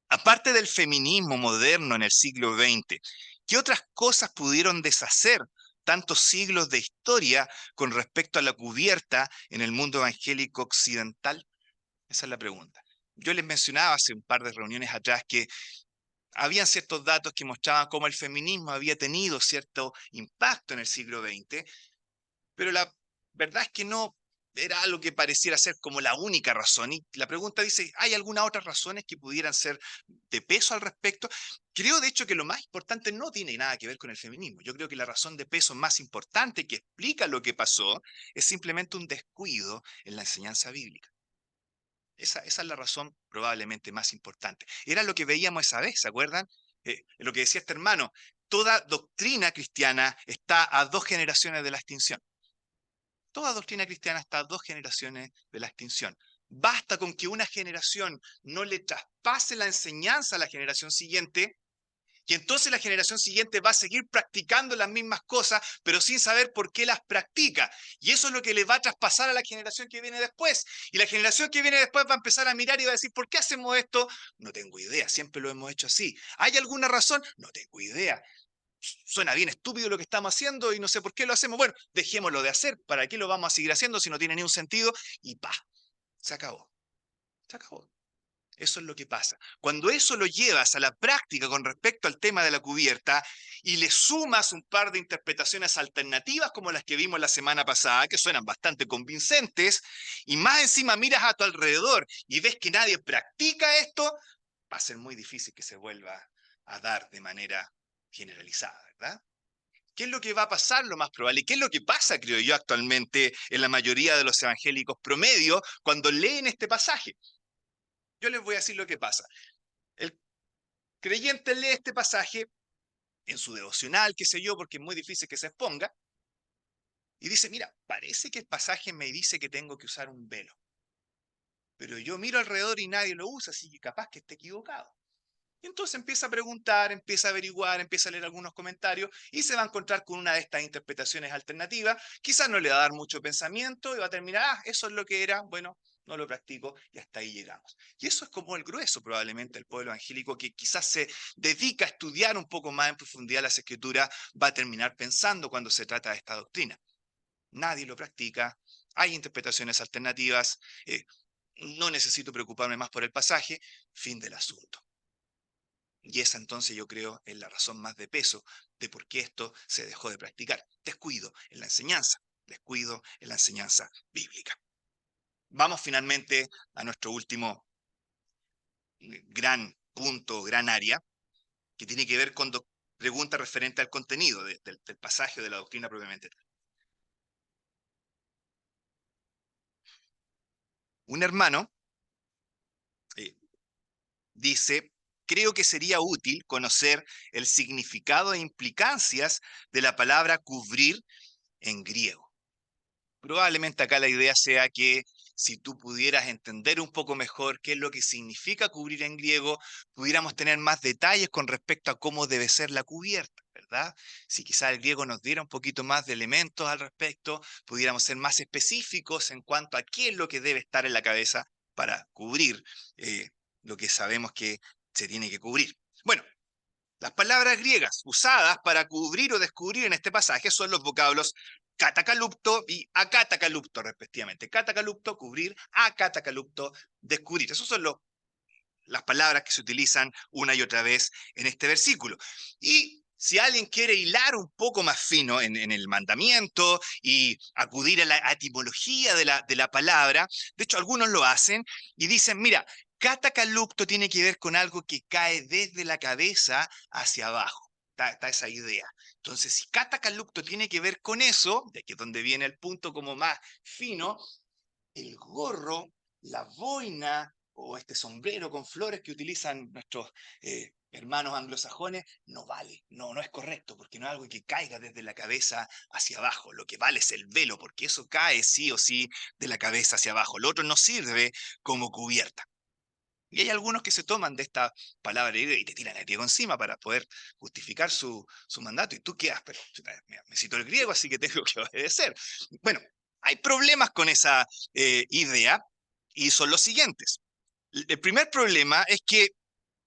Aparte del feminismo moderno en el siglo XX, ¿qué otras cosas pudieron deshacer tantos siglos de historia con respecto a la cubierta en el mundo evangélico occidental? Esa es la pregunta. Yo les mencionaba hace un par de reuniones atrás que habían ciertos datos que mostraban cómo el feminismo había tenido cierto impacto en el siglo XX, pero la verdad es que no era algo que pareciera ser como la única razón. Y la pregunta dice, ¿hay algunas otras razones que pudieran ser de peso al respecto? Creo, de hecho, que lo más importante no tiene nada que ver con el feminismo. Yo creo que la razón de peso más importante que explica lo que pasó es simplemente un descuido en la enseñanza bíblica. Esa es la razón probablemente más importante. Era lo que veíamos esa vez, ¿se acuerdan? Lo que decía este hermano, toda doctrina cristiana está a 2 generaciones de la extinción. Toda doctrina cristiana está a 2 generaciones de la extinción. Basta con que una generación no le traspase la enseñanza a la generación siguiente, y entonces la generación siguiente va a seguir practicando las mismas cosas, pero sin saber por qué las practica. Y eso es lo que le va a traspasar a la generación que viene después. Y la generación que viene después va a empezar a mirar y va a decir, ¿por qué hacemos esto? No tengo idea, siempre lo hemos hecho así. ¿Hay alguna razón? No tengo idea. Suena bien estúpido lo que estamos haciendo y no sé por qué lo hacemos. Bueno, dejémoslo de hacer. ¿Para qué lo vamos a seguir haciendo si no tiene ni un sentido? Y pa, se acabó. Se acabó. Eso es lo que pasa. Cuando eso lo llevas a la práctica con respecto al tema de la cubierta y le sumas un par de interpretaciones alternativas como las que vimos la semana pasada, que suenan bastante convincentes, y más encima miras a tu alrededor y ves que nadie practica esto, va a ser muy difícil que se vuelva a dar de manera generalizada, ¿verdad? ¿Qué es lo que va a pasar lo más probable? ¿Y qué es lo que pasa, creo yo, actualmente en la mayoría de los evangélicos promedio cuando leen este pasaje? Yo les voy a decir lo que pasa. El creyente lee este pasaje en su devocional, qué sé yo, porque es muy difícil que se exponga, y dice, mira, parece que el pasaje me dice que tengo que usar un velo, pero yo miro alrededor y nadie lo usa, así que capaz que esté equivocado. Y entonces empieza a preguntar, empieza a averiguar, empieza a leer algunos comentarios y se va a encontrar con una de estas interpretaciones alternativas. Quizás no le va a dar mucho pensamiento y va a terminar, eso es lo que era, bueno, no lo practico y hasta ahí llegamos. Y eso es como el grueso probablemente del pueblo evangélico que quizás se dedica a estudiar un poco más en profundidad las escrituras, va a terminar pensando cuando se trata de esta doctrina. Nadie lo practica, hay interpretaciones alternativas, no necesito preocuparme más por el pasaje, fin del asunto. Y esa entonces yo creo es la razón más de peso de por qué esto se dejó de practicar. Descuido en la enseñanza, descuido en la enseñanza bíblica. Vamos finalmente a nuestro último gran punto, gran área, que tiene que ver con preguntas referentes al contenido del pasaje de la doctrina propiamente tal. Un hermano eh, dice, creo que sería útil conocer el significado e implicancias de la palabra cubrir en griego. Probablemente acá la idea sea que si tú pudieras entender un poco mejor qué es lo que significa cubrir en griego, pudiéramos tener más detalles con respecto a cómo debe ser la cubierta, ¿verdad? Si quizás el griego nos diera un poquito más de elementos al respecto, pudiéramos ser más específicos en cuanto a qué es lo que debe estar en la cabeza para cubrir lo que sabemos que se tiene que cubrir. Bueno, las palabras griegas usadas para cubrir o descubrir en este pasaje son los vocablos catacalupto y acatacalupto, respectivamente. Catacalupto, cubrir; acatacalupto, descubrir. Esas son las palabras que se utilizan una y otra vez en este versículo. Y si alguien quiere hilar un poco más fino en el mandamiento y acudir a la etimología de la palabra, de hecho algunos lo hacen y dicen, mira, catacalupto tiene que ver con algo que cae desde la cabeza hacia abajo. Está esa idea. Entonces, si catacalupto tiene que ver con eso, de aquí es donde viene el punto como más fino, el gorro, la boina o este sombrero con flores que utilizan nuestros hermanos anglosajones, no vale, no es correcto, porque no es algo que caiga desde la cabeza hacia abajo. Lo que vale es el velo, porque eso cae sí o sí de la cabeza hacia abajo. Lo otro no sirve como cubierta. Y hay algunos que se toman de esta palabra y te tiran el griego encima para poder justificar su mandato. Y tú quedas, pero me cito el griego, así que tengo que obedecer. Bueno, hay problemas con esa idea y son los siguientes. El primer problema es que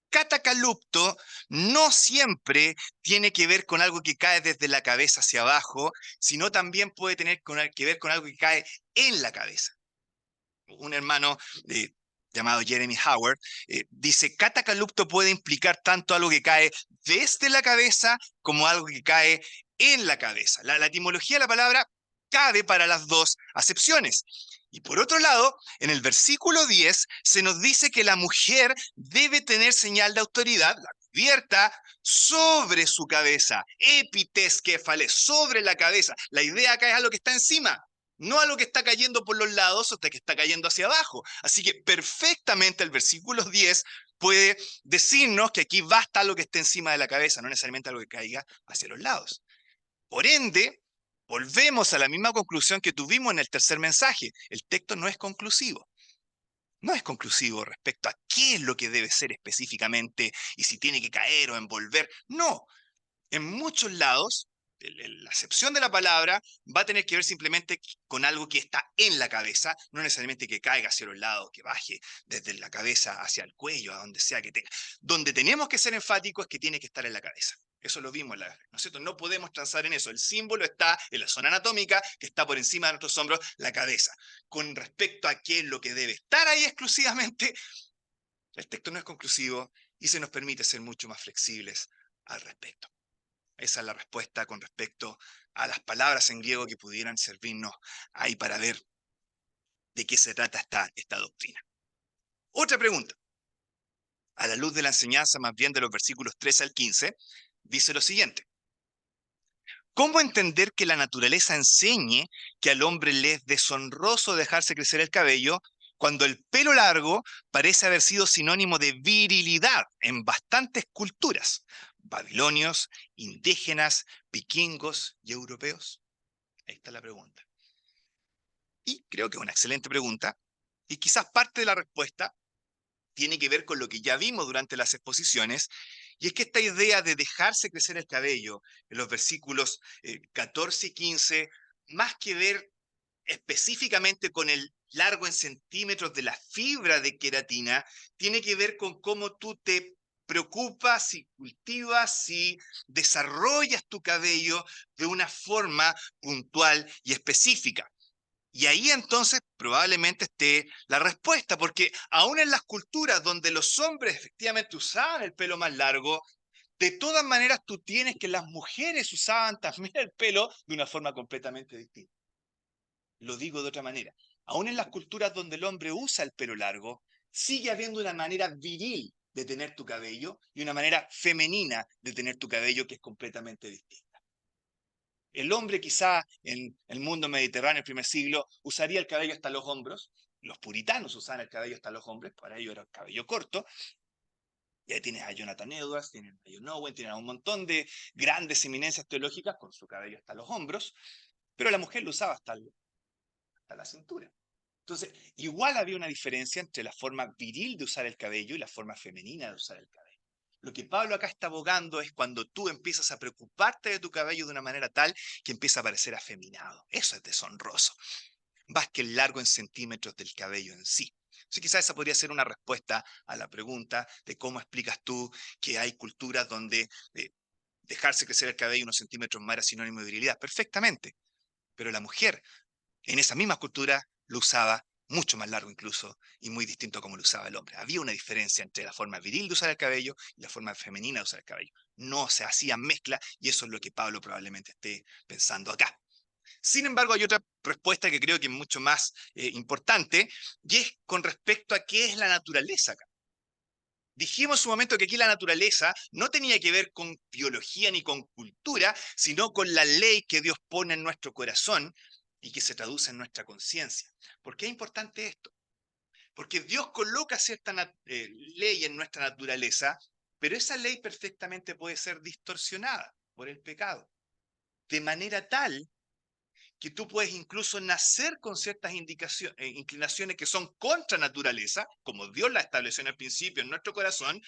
catacalupto no siempre tiene que ver con algo que cae desde la cabeza hacia abajo, sino también puede tener que ver con algo que cae en la cabeza. Un hermano llamado Jeremy Howard dice, catacalupto puede implicar tanto algo que cae desde la cabeza como algo que cae en la cabeza. La etimología de la palabra cabe para las dos acepciones. Y por otro lado, en el versículo 10 se nos dice que la mujer debe tener señal de autoridad, la cubierta, sobre su cabeza, epitesquefales, sobre la cabeza. La idea acá es algo que está encima, no algo que está cayendo por los lados o que está cayendo hacia abajo. Así que perfectamente el versículo 10 puede decirnos que aquí basta algo que esté encima de la cabeza, no necesariamente algo que caiga hacia los lados. Por ende, volvemos a la misma conclusión que tuvimos en el tercer mensaje. El texto no es conclusivo. No es conclusivo respecto a qué es lo que debe ser específicamente y si tiene que caer o envolver. No. En muchos lados, la acepción de la palabra va a tener que ver simplemente con algo que está en la cabeza, no necesariamente que caiga hacia los lados, que baje desde la cabeza hacia el cuello, a donde sea que tenga. Donde tenemos que ser enfáticos es que tiene que estar en la cabeza. Eso lo vimos, ¿no es cierto? No podemos transar en eso. El símbolo está en la zona anatómica, que está por encima de nuestros hombros, la cabeza. Con respecto a qué es lo que debe estar ahí exclusivamente, el texto no es conclusivo y se nos permite ser mucho más flexibles al respecto. Esa es la respuesta con respecto a las palabras en griego que pudieran servirnos ahí para ver de qué se trata esta doctrina. Otra pregunta, a la luz de la enseñanza más bien de los versículos 13 al 15, dice lo siguiente. ¿Cómo entender que la naturaleza enseñe que al hombre le es deshonroso dejarse crecer el cabello cuando el pelo largo parece haber sido sinónimo de virilidad en bastantes culturas, babilonios, indígenas, vikingos y europeos? Ahí está la pregunta. Y creo que es una excelente pregunta, y quizás parte de la respuesta tiene que ver con lo que ya vimos durante las exposiciones, y es que esta idea de dejarse crecer el cabello en los versículos 14 y 15, más que ver específicamente con el largo en centímetros de la fibra de queratina, tiene que ver con cómo tú te preocupas y cultivas y desarrollas tu cabello de una forma puntual y específica. Y ahí entonces probablemente esté la respuesta, porque aún en las culturas donde los hombres efectivamente usaban el pelo más largo, de todas maneras tú tienes que las mujeres usaban también el pelo de una forma completamente distinta. Lo digo de otra manera. Aún en las culturas donde el hombre usa el pelo largo, sigue habiendo una manera viril de tener tu cabello y una manera femenina de tener tu cabello que es completamente distinta. El hombre quizá en el mundo mediterráneo del primer siglo usaría el cabello hasta los hombros. Los puritanos usaban el cabello hasta los hombros, para ellos era el cabello corto. Y ahí tienes a Jonathan Edwards, tienes a John Owen, tienes a un montón de grandes eminencias teológicas con su cabello hasta los hombros, pero la mujer lo usaba hasta la cintura. Entonces, igual había una diferencia entre la forma viril de usar el cabello y la forma femenina de usar el cabello. Lo que Pablo acá está abogando es cuando tú empiezas a preocuparte de tu cabello de una manera tal que empieza a parecer afeminado. Eso es deshonroso. Más que el largo en centímetros del cabello en sí. Entonces, quizás esa podría ser una respuesta a la pregunta de cómo explicas tú que hay culturas donde dejarse crecer el cabello unos centímetros más era sinónimo de virilidad. Perfectamente. Pero la mujer en esa misma cultura lo usaba mucho más largo incluso y muy distinto a como lo usaba el hombre. Había una diferencia entre la forma viril de usar el cabello y la forma femenina de usar el cabello. No se hacía mezcla y eso es lo que Pablo probablemente esté pensando acá. Sin embargo, hay otra respuesta que creo que es mucho más importante y es con respecto a qué es la naturaleza acá. Dijimos en su momento que aquí la naturaleza no tenía que ver con biología ni con cultura, sino con la ley que Dios pone en nuestro corazón y que se traduce en nuestra conciencia. ¿Por qué es importante esto? Porque Dios coloca cierta ley en nuestra naturaleza, pero esa ley perfectamente puede ser distorsionada por el pecado, de manera tal que tú puedes incluso nacer con ciertas inclinaciones que son contra naturaleza, como Dios la estableció en el principio en nuestro corazón,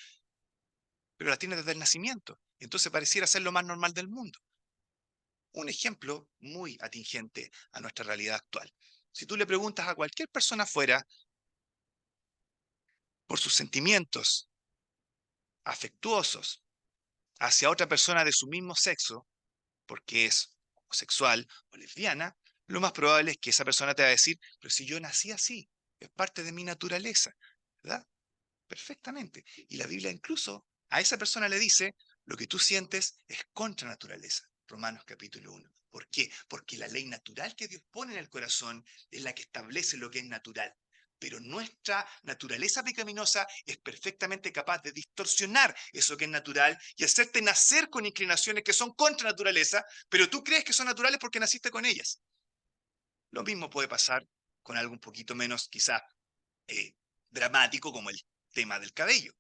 pero las tienes desde el nacimiento. Entonces pareciera ser lo más normal del mundo. Un ejemplo muy atingente a nuestra realidad actual. Si tú le preguntas a cualquier persona afuera por sus sentimientos afectuosos hacia otra persona de su mismo sexo, porque es homosexual o lesbiana, lo más probable es que esa persona te va a decir, pero si yo nací así, es parte de mi naturaleza, ¿verdad? Perfectamente. Y la Biblia incluso a esa persona le dice, lo que tú sientes es contra naturaleza. Romanos capítulo 1. ¿Por qué? Porque la ley natural que Dios pone en el corazón es la que establece lo que es natural. Pero nuestra naturaleza pecaminosa es perfectamente capaz de distorsionar eso que es natural y hacerte nacer con inclinaciones que son contra naturaleza, pero tú crees que son naturales porque naciste con ellas. Lo mismo puede pasar con algo un poquito menos quizá eh, dramático como el tema del cabello.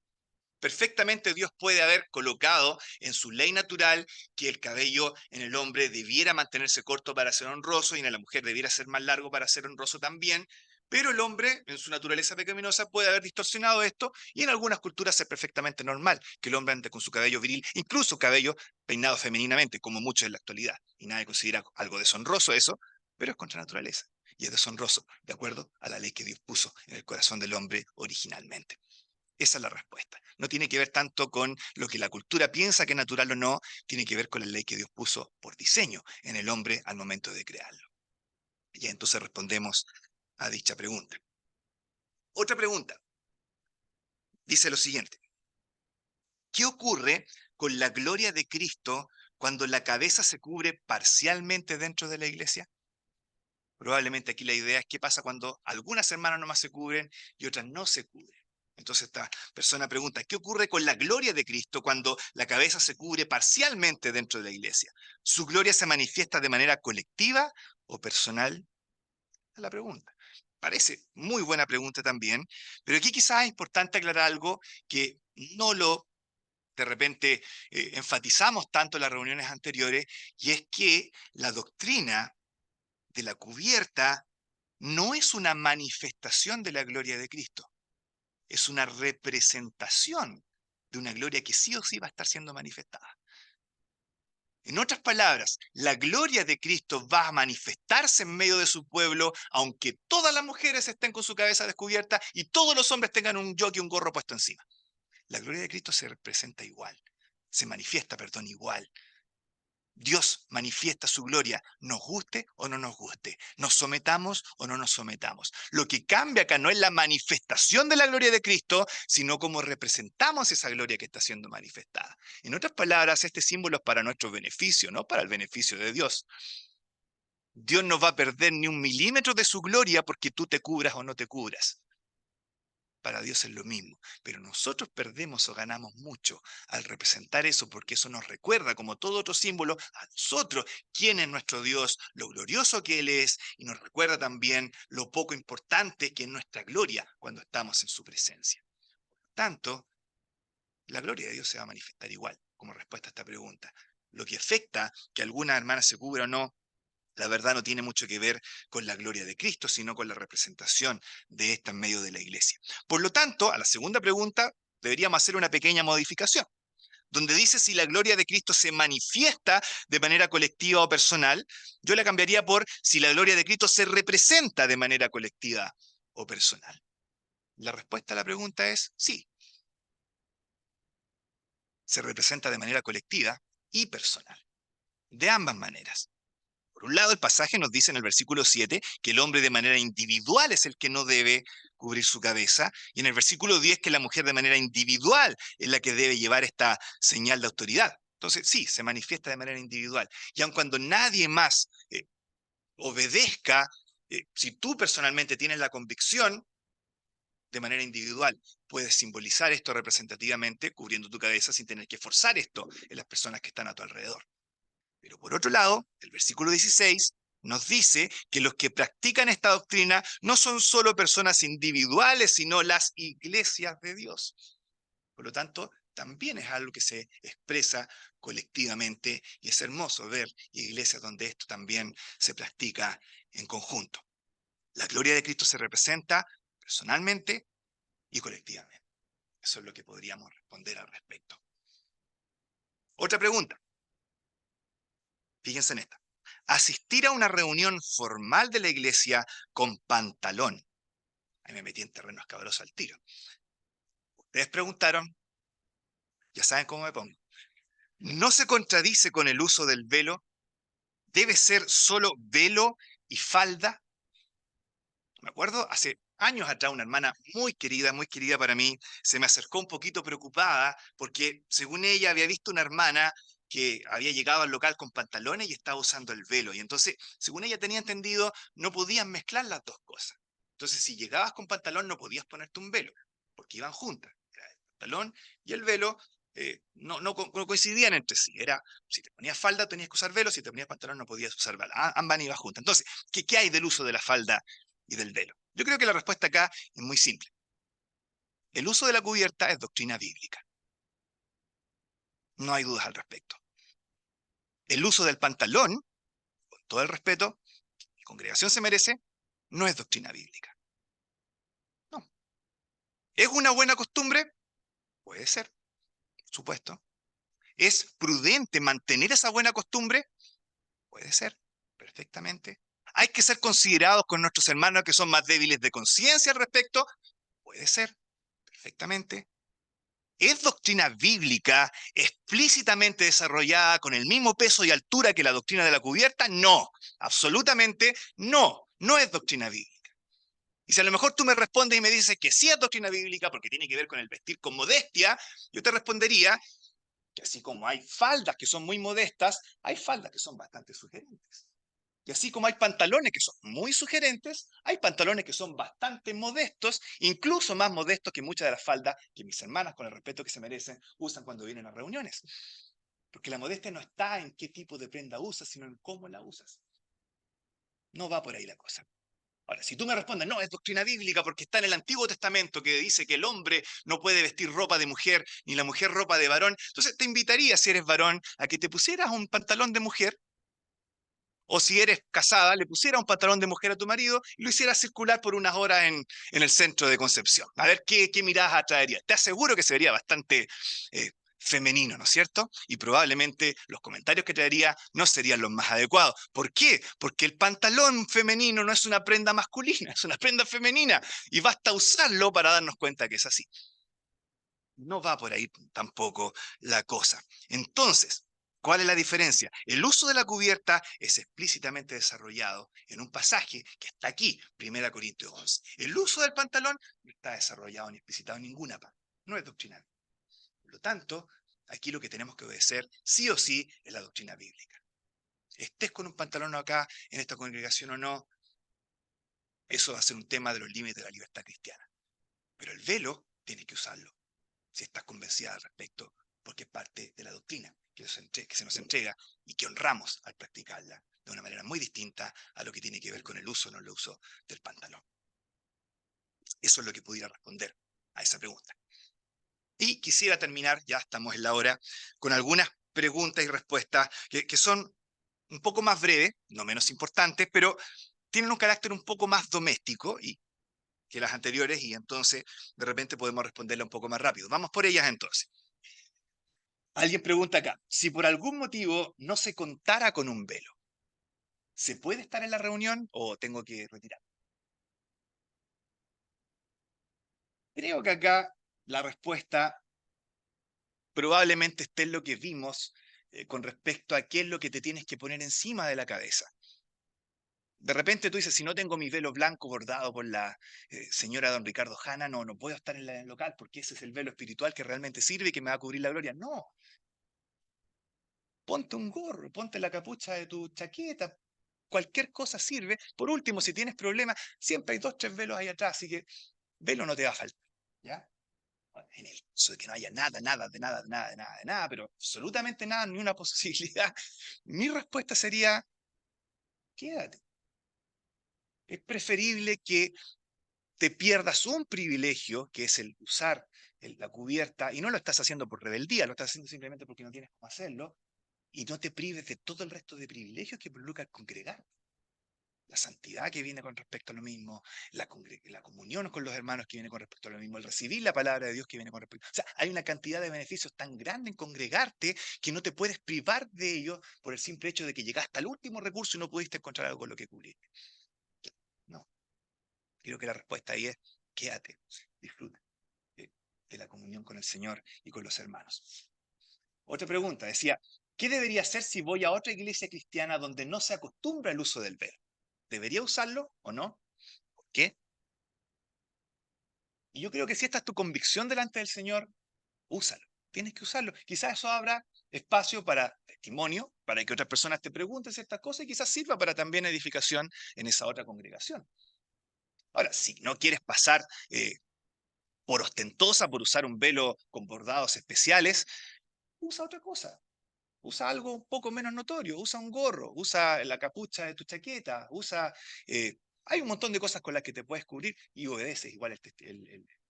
Perfectamente Dios puede haber colocado en su ley natural que el cabello en el hombre debiera mantenerse corto para ser honroso y en la mujer debiera ser más largo para ser honroso también, pero el hombre en su naturaleza pecaminosa puede haber distorsionado esto y en algunas culturas es perfectamente normal que el hombre ande con su cabello viril, incluso cabello peinado femeninamente, como muchos en la actualidad. Y nadie considera algo deshonroso eso, pero es contra naturaleza y es deshonroso, de acuerdo a la ley que Dios puso en el corazón del hombre originalmente. Esa es la respuesta. No tiene que ver tanto con lo que la cultura piensa que es natural o no, tiene que ver con la ley que Dios puso por diseño en el hombre al momento de crearlo. Y entonces respondemos a dicha pregunta. Otra pregunta dice lo siguiente. ¿Qué ocurre con la gloria de Cristo cuando la cabeza se cubre parcialmente dentro de la iglesia? Probablemente aquí la idea es qué pasa cuando algunas hermanas nomás se cubren y otras no se cubren. Entonces esta persona pregunta, ¿qué ocurre con la gloria de Cristo cuando la cabeza se cubre parcialmente dentro de la iglesia? ¿Su gloria se manifiesta de manera colectiva o personal? Es la pregunta. Parece muy buena pregunta también, pero aquí quizás es importante aclarar algo que no lo de repente enfatizamos tanto en las reuniones anteriores, y es que la doctrina de la cubierta no es una manifestación de la gloria de Cristo, es una representación de una gloria que sí o sí va a estar siendo manifestada. En otras palabras, la gloria de Cristo va a manifestarse en medio de su pueblo, aunque todas las mujeres estén con su cabeza descubierta y todos los hombres tengan un jockey, un gorro puesto encima. La gloria de Cristo se representa igual, se manifiesta, perdón, igual. Dios manifiesta su gloria, nos guste o no nos guste, nos sometamos o no nos sometamos. Lo que cambia acá no es la manifestación de la gloria de Cristo, sino cómo representamos esa gloria que está siendo manifestada. En otras palabras, este símbolo es para nuestro beneficio, no para el beneficio de Dios. Dios no va a perder ni un milímetro de su gloria porque tú te cubras o no te cubras. Para Dios es lo mismo, pero nosotros perdemos o ganamos mucho al representar eso, porque eso nos recuerda, como todo otro símbolo, a nosotros quién es nuestro Dios, lo glorioso que Él es, y nos recuerda también lo poco importante que es nuestra gloria cuando estamos en su presencia. Por tanto, la gloria de Dios se va a manifestar igual, como respuesta a esta pregunta. Lo que afecta que alguna hermana se cubra o no, la verdad no tiene mucho que ver con la gloria de Cristo, sino con la representación de esta en medio de la iglesia. Por lo tanto, a la segunda pregunta deberíamos hacer una pequeña modificación, donde dice si la gloria de Cristo se manifiesta de manera colectiva o personal. Yo la cambiaría por si la gloria de Cristo se representa de manera colectiva o personal. La respuesta a la pregunta es sí, se representa de manera colectiva y personal, de ambas maneras. Por un lado, el pasaje nos dice en el versículo 7 que el hombre de manera individual es el que no debe cubrir su cabeza, y en el versículo 10 que la mujer de manera individual es la que debe llevar esta señal de autoridad. Entonces, sí, se manifiesta de manera individual. Y aun cuando nadie más obedezca, si tú personalmente tienes la convicción, de manera individual, puedes simbolizar esto representativamente cubriendo tu cabeza sin tener que forzar esto en las personas que están a tu alrededor. Pero por otro lado, el versículo 16 nos dice que los que practican esta doctrina no son solo personas individuales, sino las iglesias de Dios. Por lo tanto, también es algo que se expresa colectivamente y es hermoso ver iglesias donde esto también se practica en conjunto. La gloria de Cristo se representa personalmente y colectivamente. Eso es lo que podríamos responder al respecto. Otra pregunta. Fíjense en esta. Asistir a una reunión formal de la iglesia con pantalón. Ahí me metí en terreno escabroso al tiro. Ustedes preguntaron, ya saben cómo me pongo. ¿No se contradice con el uso del velo? ¿Debe ser solo velo y falda? Me acuerdo, hace años atrás, una hermana muy querida para mí, se me acercó un poquito preocupada porque, según ella, había visto una hermana que había llegado al local con pantalones y estaba usando el velo. Y entonces, según ella tenía entendido, no podían mezclar las dos cosas. Entonces, si llegabas con pantalón, no podías ponerte un velo, porque iban juntas. Era el pantalón y el velo no coincidían entre sí. Era, si te ponías falda, tenías que usar velo, si te ponías pantalón, no podías usar velo. Ambas iban juntas. Entonces, ¿qué hay del uso de la falda y del velo? Yo creo que la respuesta acá es muy simple. El uso de la cubierta es doctrina bíblica. No hay dudas al respecto. El uso del pantalón, con todo el respeto, mi congregación se merece, no es doctrina bíblica. No. ¿Es una buena costumbre? Puede ser, por supuesto. ¿Es prudente mantener esa buena costumbre? Puede ser, perfectamente. ¿Hay que ser considerados con nuestros hermanos que son más débiles de conciencia al respecto? Puede ser, perfectamente. ¿Es doctrina bíblica explícitamente desarrollada con el mismo peso y altura que la doctrina de la cubierta? No, absolutamente no. No es doctrina bíblica. Y si a lo mejor tú me respondes y me dices que sí es doctrina bíblica porque tiene que ver con el vestir con modestia, yo te respondería que así como hay faldas que son muy modestas, hay faldas que son bastante sugerentes. Y así como hay pantalones que son muy sugerentes, hay pantalones que son bastante modestos, incluso más modestos que muchas de las faldas que mis hermanas, con el respeto que se merecen, usan cuando vienen a reuniones. Porque la modestia no está en qué tipo de prenda usas, sino en cómo la usas. No va por ahí la cosa. Ahora, si tú me respondes, no, es doctrina bíblica porque está en el Antiguo Testamento que dice que el hombre no puede vestir ropa de mujer ni la mujer ropa de varón, entonces te invitaría, si eres varón, a que te pusieras un pantalón de mujer, o si eres casada, le pusieras un pantalón de mujer a tu marido y lo hicieras circular por unas horas en el centro de Concepción. A ver qué miradas atraería. Te aseguro que sería bastante femenino, ¿no es cierto? Y probablemente los comentarios que traería no serían los más adecuados. ¿Por qué? Porque el pantalón femenino no es una prenda masculina, es una prenda femenina y basta usarlo para darnos cuenta que es así. No va por ahí tampoco la cosa. Entonces, ¿cuál es la diferencia? El uso de la cubierta es explícitamente desarrollado en un pasaje que está aquí, 1 Corintios 11. El uso del pantalón no está desarrollado ni explicitado en ninguna parte. No es doctrinal. Por lo tanto, aquí lo que tenemos que obedecer sí o sí es la doctrina bíblica. Estés con un pantalón acá en esta congregación o no, eso va a ser un tema de los límites de la libertad cristiana. Pero el velo tienes que usarlo si estás convencida al respecto, porque es parte de la doctrina que se nos entrega y que honramos al practicarla de una manera muy distinta a lo que tiene que ver con el uso o no el uso del pantalón. Eso es lo que pudiera responder a esa pregunta. Y quisiera terminar, ya estamos en la hora, con algunas preguntas y respuestas que son un poco más breves, no menos importantes, pero tienen un carácter un poco más doméstico que las anteriores y entonces de repente podemos responderla un poco más rápido. Vamos por ellas entonces. Alguien pregunta acá, si por algún motivo no se contara con un velo, ¿se puede estar en la reunión o tengo que retirar? Creo que acá la respuesta probablemente esté en lo que vimos con respecto a qué es lo que te tienes que poner encima de la cabeza. De repente tú dices, si no tengo mi velo blanco bordado por la señora don Ricardo Hanna, no puedo estar en el local porque ese es el velo espiritual que realmente sirve y que me va a cubrir la gloria. No, ponte un gorro, ponte la capucha de tu chaqueta, cualquier cosa sirve. Por último, si tienes problemas, siempre hay 2, 3 velos ahí atrás, así que velo no te va a faltar, ¿ya? En el caso de que no haya nada, nada, de nada, de nada, de nada, de nada, pero absolutamente nada, ni una posibilidad, mi respuesta sería, quédate. Es preferible que te pierdas un privilegio, que es el usar la cubierta, y no lo estás haciendo por rebeldía, lo estás haciendo simplemente porque no tienes cómo hacerlo, y no te prives de todo el resto de privilegios que involucra el congregar. La santidad que viene con respecto a lo mismo, la comunión con los hermanos que viene con respecto a lo mismo, el recibir la palabra de Dios que viene con respecto. O sea, hay una cantidad de beneficios tan grande en congregarte que no te puedes privar de ellos por el simple hecho de que llegaste al último recurso y no pudiste encontrar algo con lo que cubrir. No, creo que la respuesta ahí es quédate, disfruta de la comunión con el Señor y con los hermanos. Otra pregunta decía, ¿qué debería hacer si voy a otra iglesia cristiana donde no se acostumbra el uso del velo? ¿Debería usarlo o no? ¿Por qué? Y yo creo que si esta es tu convicción delante del Señor, úsalo. Tienes que usarlo. Quizás eso abra espacio para testimonio, para que otras personas te pregunten ciertas cosas y quizás sirva para también edificación en esa otra congregación. Ahora, si no quieres pasar por ostentosa, por usar un velo con bordados especiales, usa otra cosa. Usa algo un poco menos notorio, usa un gorro, usa la capucha de tu chaqueta, eh, hay un montón de cosas con las que te puedes cubrir y obedeces igual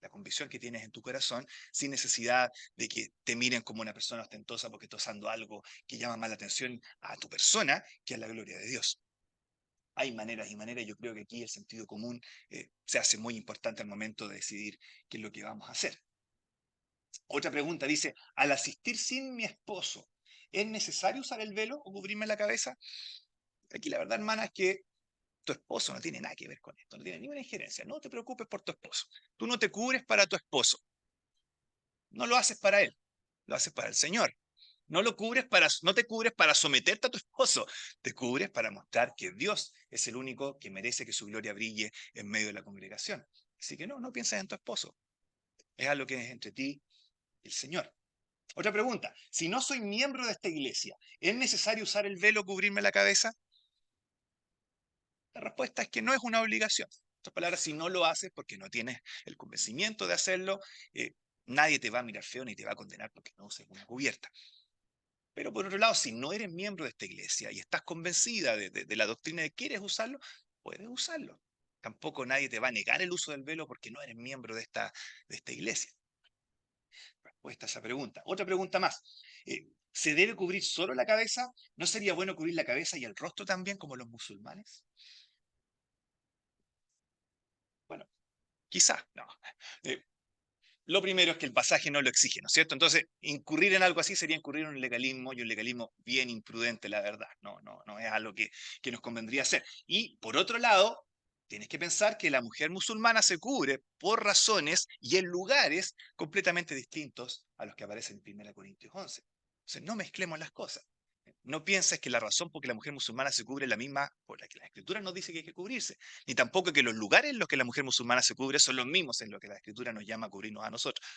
la convicción que tienes en tu corazón sin necesidad de que te miren como una persona ostentosa porque estás usando algo que llama más la atención a tu persona que a la gloria de Dios. Hay maneras y maneras, yo creo que aquí el sentido común se hace muy importante al momento de decidir qué es lo que vamos a hacer. Otra pregunta dice, al asistir sin mi esposo, ¿es necesario usar el velo o cubrirme la cabeza? Aquí la verdad, hermana, es que tu esposo no tiene nada que ver con esto, no tiene ninguna injerencia. No te preocupes por tu esposo. Tú no te cubres para tu esposo. No lo haces para él, lo haces para el Señor. No te cubres para someterte a tu esposo, te cubres para mostrar que Dios es el único que merece que su gloria brille en medio de la congregación. Así que no pienses en tu esposo. Es algo que es entre ti y el Señor. Otra pregunta, si no soy miembro de esta iglesia, ¿es necesario usar el velo o cubrirme la cabeza? La respuesta es que no es una obligación. En otras palabras, si no lo haces porque no tienes el convencimiento de hacerlo, eh, nadie te va a mirar feo ni te va a condenar porque no uses una cubierta. Pero por otro lado, si no eres miembro de esta iglesia y estás convencida de la doctrina de que quieres usarlo, puedes usarlo. Tampoco nadie te va a negar el uso del velo porque no eres miembro de esta iglesia. Respuesta a esa pregunta. Otra pregunta más. ¿Se debe cubrir solo la cabeza? ¿No sería bueno cubrir la cabeza y el rostro también como los musulmanes? Bueno, quizás, no. Eh, lo primero es que el pasaje no lo exige, ¿no es cierto? Entonces, incurrir en algo así sería incurrir en un legalismo y un legalismo bien imprudente, la verdad. No es algo que nos convendría hacer. Y por otro lado, tienes que pensar que la mujer musulmana se cubre por razones y en lugares completamente distintos a los que aparecen en 1 Corintios 11. Entonces, no mezclemos las cosas. No pienses que la razón por que la mujer musulmana se cubre es la misma por la que la Escritura nos dice que hay que cubrirse, ni tampoco que los lugares en los que la mujer musulmana se cubre son los mismos en los que la Escritura nos llama a cubrirnos a nosotros.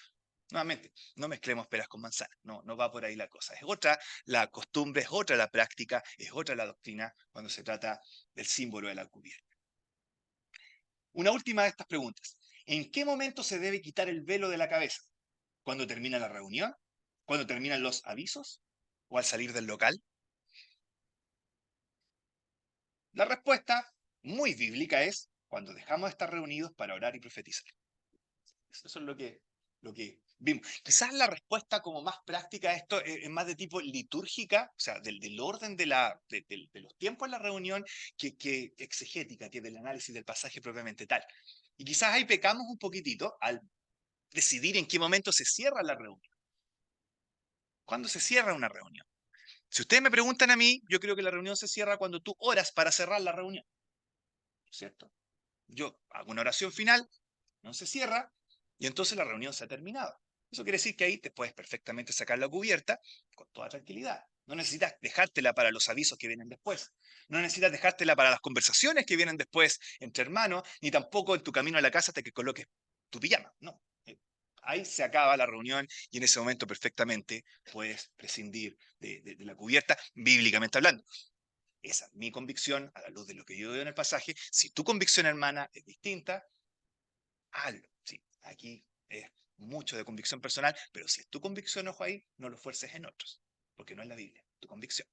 Nuevamente, no mezclemos peras con manzanas, no va por ahí la cosa. Es otra la costumbre, es otra la práctica, es otra la doctrina cuando se trata del símbolo de la cubierta. Una última de estas preguntas. ¿En qué momento se debe quitar el velo de la cabeza? ¿Cuando termina la reunión? ¿Cuando terminan los avisos? ¿O al salir del local? La respuesta, muy bíblica, es cuando dejamos de estar reunidos para orar y profetizar. Eso es lo que vimos. Quizás la respuesta como más práctica a esto es más de tipo litúrgica, o sea, del orden de los tiempos en la reunión, que exegética, que del análisis del pasaje propiamente tal. Y quizás ahí pecamos un poquitito al decidir en qué momento se cierra la reunión. ¿Cuándo se cierra una reunión? Si ustedes me preguntan a mí, yo creo que la reunión se cierra cuando tú oras para cerrar la reunión, ¿cierto? Yo hago una oración final, no se cierra, y entonces la reunión se ha terminado. Eso quiere decir que ahí te puedes perfectamente sacar la cubierta con toda tranquilidad. No necesitas dejártela para los avisos que vienen después. No necesitas dejártela para las conversaciones que vienen después entre hermanos, ni tampoco en tu camino a la casa hasta que coloques tu pijama. No. Ahí se acaba la reunión y en ese momento perfectamente puedes prescindir de la cubierta, bíblicamente hablando. Esa es mi convicción a la luz de lo que yo veo en el pasaje. Si tu convicción, hermana, es distinta, hazlo. Sí, aquí es mucho de convicción personal, pero si es tu convicción, ojo ahí, no lo fuerces en otros, porque no es la Biblia, tu convicción.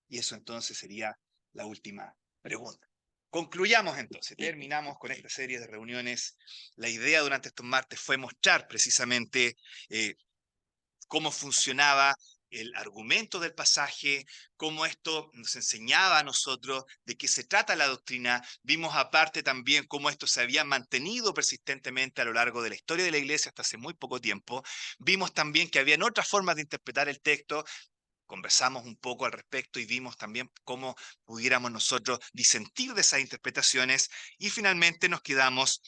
Y eso entonces sería la última pregunta. Concluyamos entonces, terminamos con esta serie de reuniones. La idea durante estos martes fue mostrar precisamente eh, cómo funcionaba el argumento del pasaje, cómo esto nos enseñaba a nosotros de qué se trata la doctrina. Vimos aparte también cómo esto se había mantenido persistentemente a lo largo de la historia de la iglesia hasta hace muy poco tiempo. Vimos también que habían otras formas de interpretar el texto. Conversamos un poco al respecto y vimos también cómo pudiéramos nosotros disentir de esas interpretaciones y finalmente nos quedamos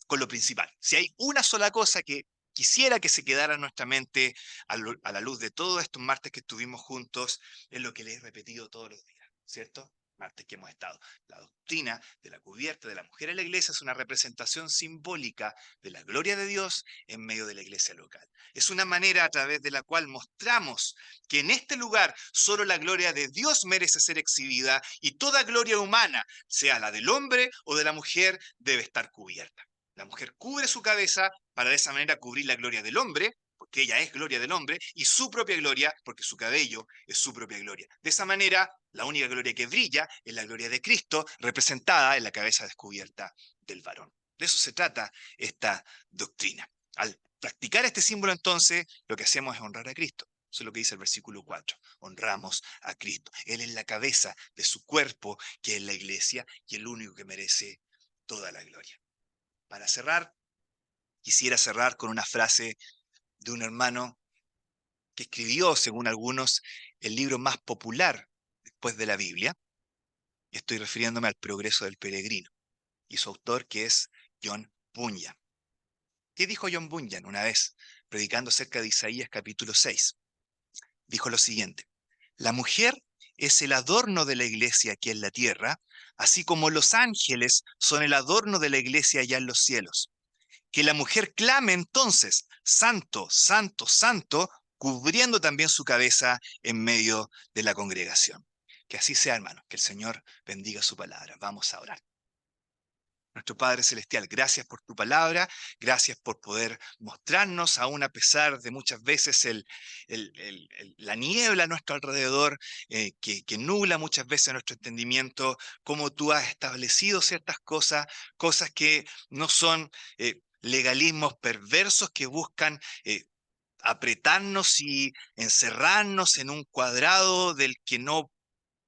con lo principal. Si hay una sola cosa que quisiera que se quedara en nuestra mente a la luz de todos estos martes que estuvimos juntos, es lo que les he repetido todos los días, ¿cierto? martes que hemos estado. La doctrina de la cubierta de la mujer en la iglesia es una representación simbólica de la gloria de Dios en medio de la iglesia local. Es una manera a través de la cual mostramos que en este lugar solo la gloria de Dios merece ser exhibida y toda gloria humana, sea la del hombre o de la mujer, debe estar cubierta. La mujer cubre su cabeza para de esa manera cubrir la gloria del hombre, porque ella es gloria del hombre, y su propia gloria, porque su cabello es su propia gloria. De esa manera, la única gloria que brilla es la gloria de Cristo, representada en la cabeza descubierta del varón. De eso se trata esta doctrina. Al practicar este símbolo, entonces, lo que hacemos es honrar a Cristo. Eso es lo que dice el versículo 4. Honramos a Cristo. Él es la cabeza de su cuerpo, que es la iglesia, y el único que merece toda la gloria. Para cerrar, quisiera cerrar con una frase de un hermano que escribió, según algunos, el libro más popular después de la Biblia. Y estoy refiriéndome al Progreso del Peregrino, y su autor, que es John Bunyan. ¿Qué dijo John Bunyan una vez, predicando acerca de Isaías capítulo 6? Dijo lo siguiente: la mujer es el adorno de la iglesia aquí en la tierra, así como los ángeles son el adorno de la iglesia allá en los cielos. Que la mujer clame entonces, santo, santo, santo, cubriendo también su cabeza en medio de la congregación. Que así sea, hermanos, que el Señor bendiga su palabra. Vamos a orar. Nuestro Padre Celestial, gracias por tu palabra, gracias por poder mostrarnos, aún a pesar de muchas veces la niebla a nuestro alrededor, que nubla muchas veces nuestro entendimiento, cómo tú has establecido ciertas cosas, cosas que no son legalismos perversos que buscan apretarnos y encerrarnos en un cuadrado del que no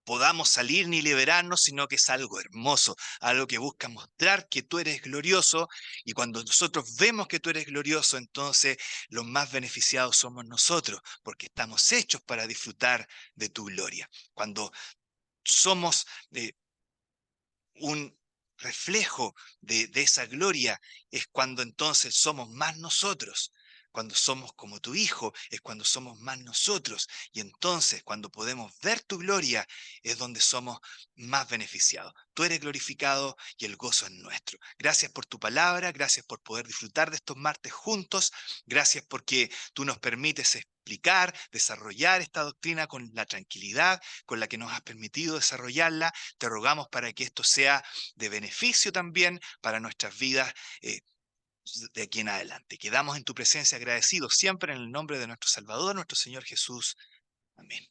podamos salir ni liberarnos, sino que es algo hermoso, algo que busca mostrar que tú eres glorioso, y cuando nosotros vemos que tú eres glorioso, entonces los más beneficiados somos nosotros, porque estamos hechos para disfrutar de tu gloria. Cuando somos un reflejo de esa gloria, es cuando entonces somos más nosotros. Cuando somos como tu Hijo, es cuando somos más nosotros. Y entonces, cuando podemos ver tu gloria, es donde somos más beneficiados. Tú eres glorificado y el gozo es nuestro. Gracias por tu palabra, gracias por poder disfrutar de estos martes juntos. Gracias porque tú nos permites explicar, desarrollar esta doctrina con la tranquilidad con la que nos has permitido desarrollarla. Te rogamos para que esto sea de beneficio también para nuestras vidas de aquí en adelante. Quedamos en tu presencia agradecidos siempre en el nombre de nuestro Salvador, nuestro Señor Jesús. Amén.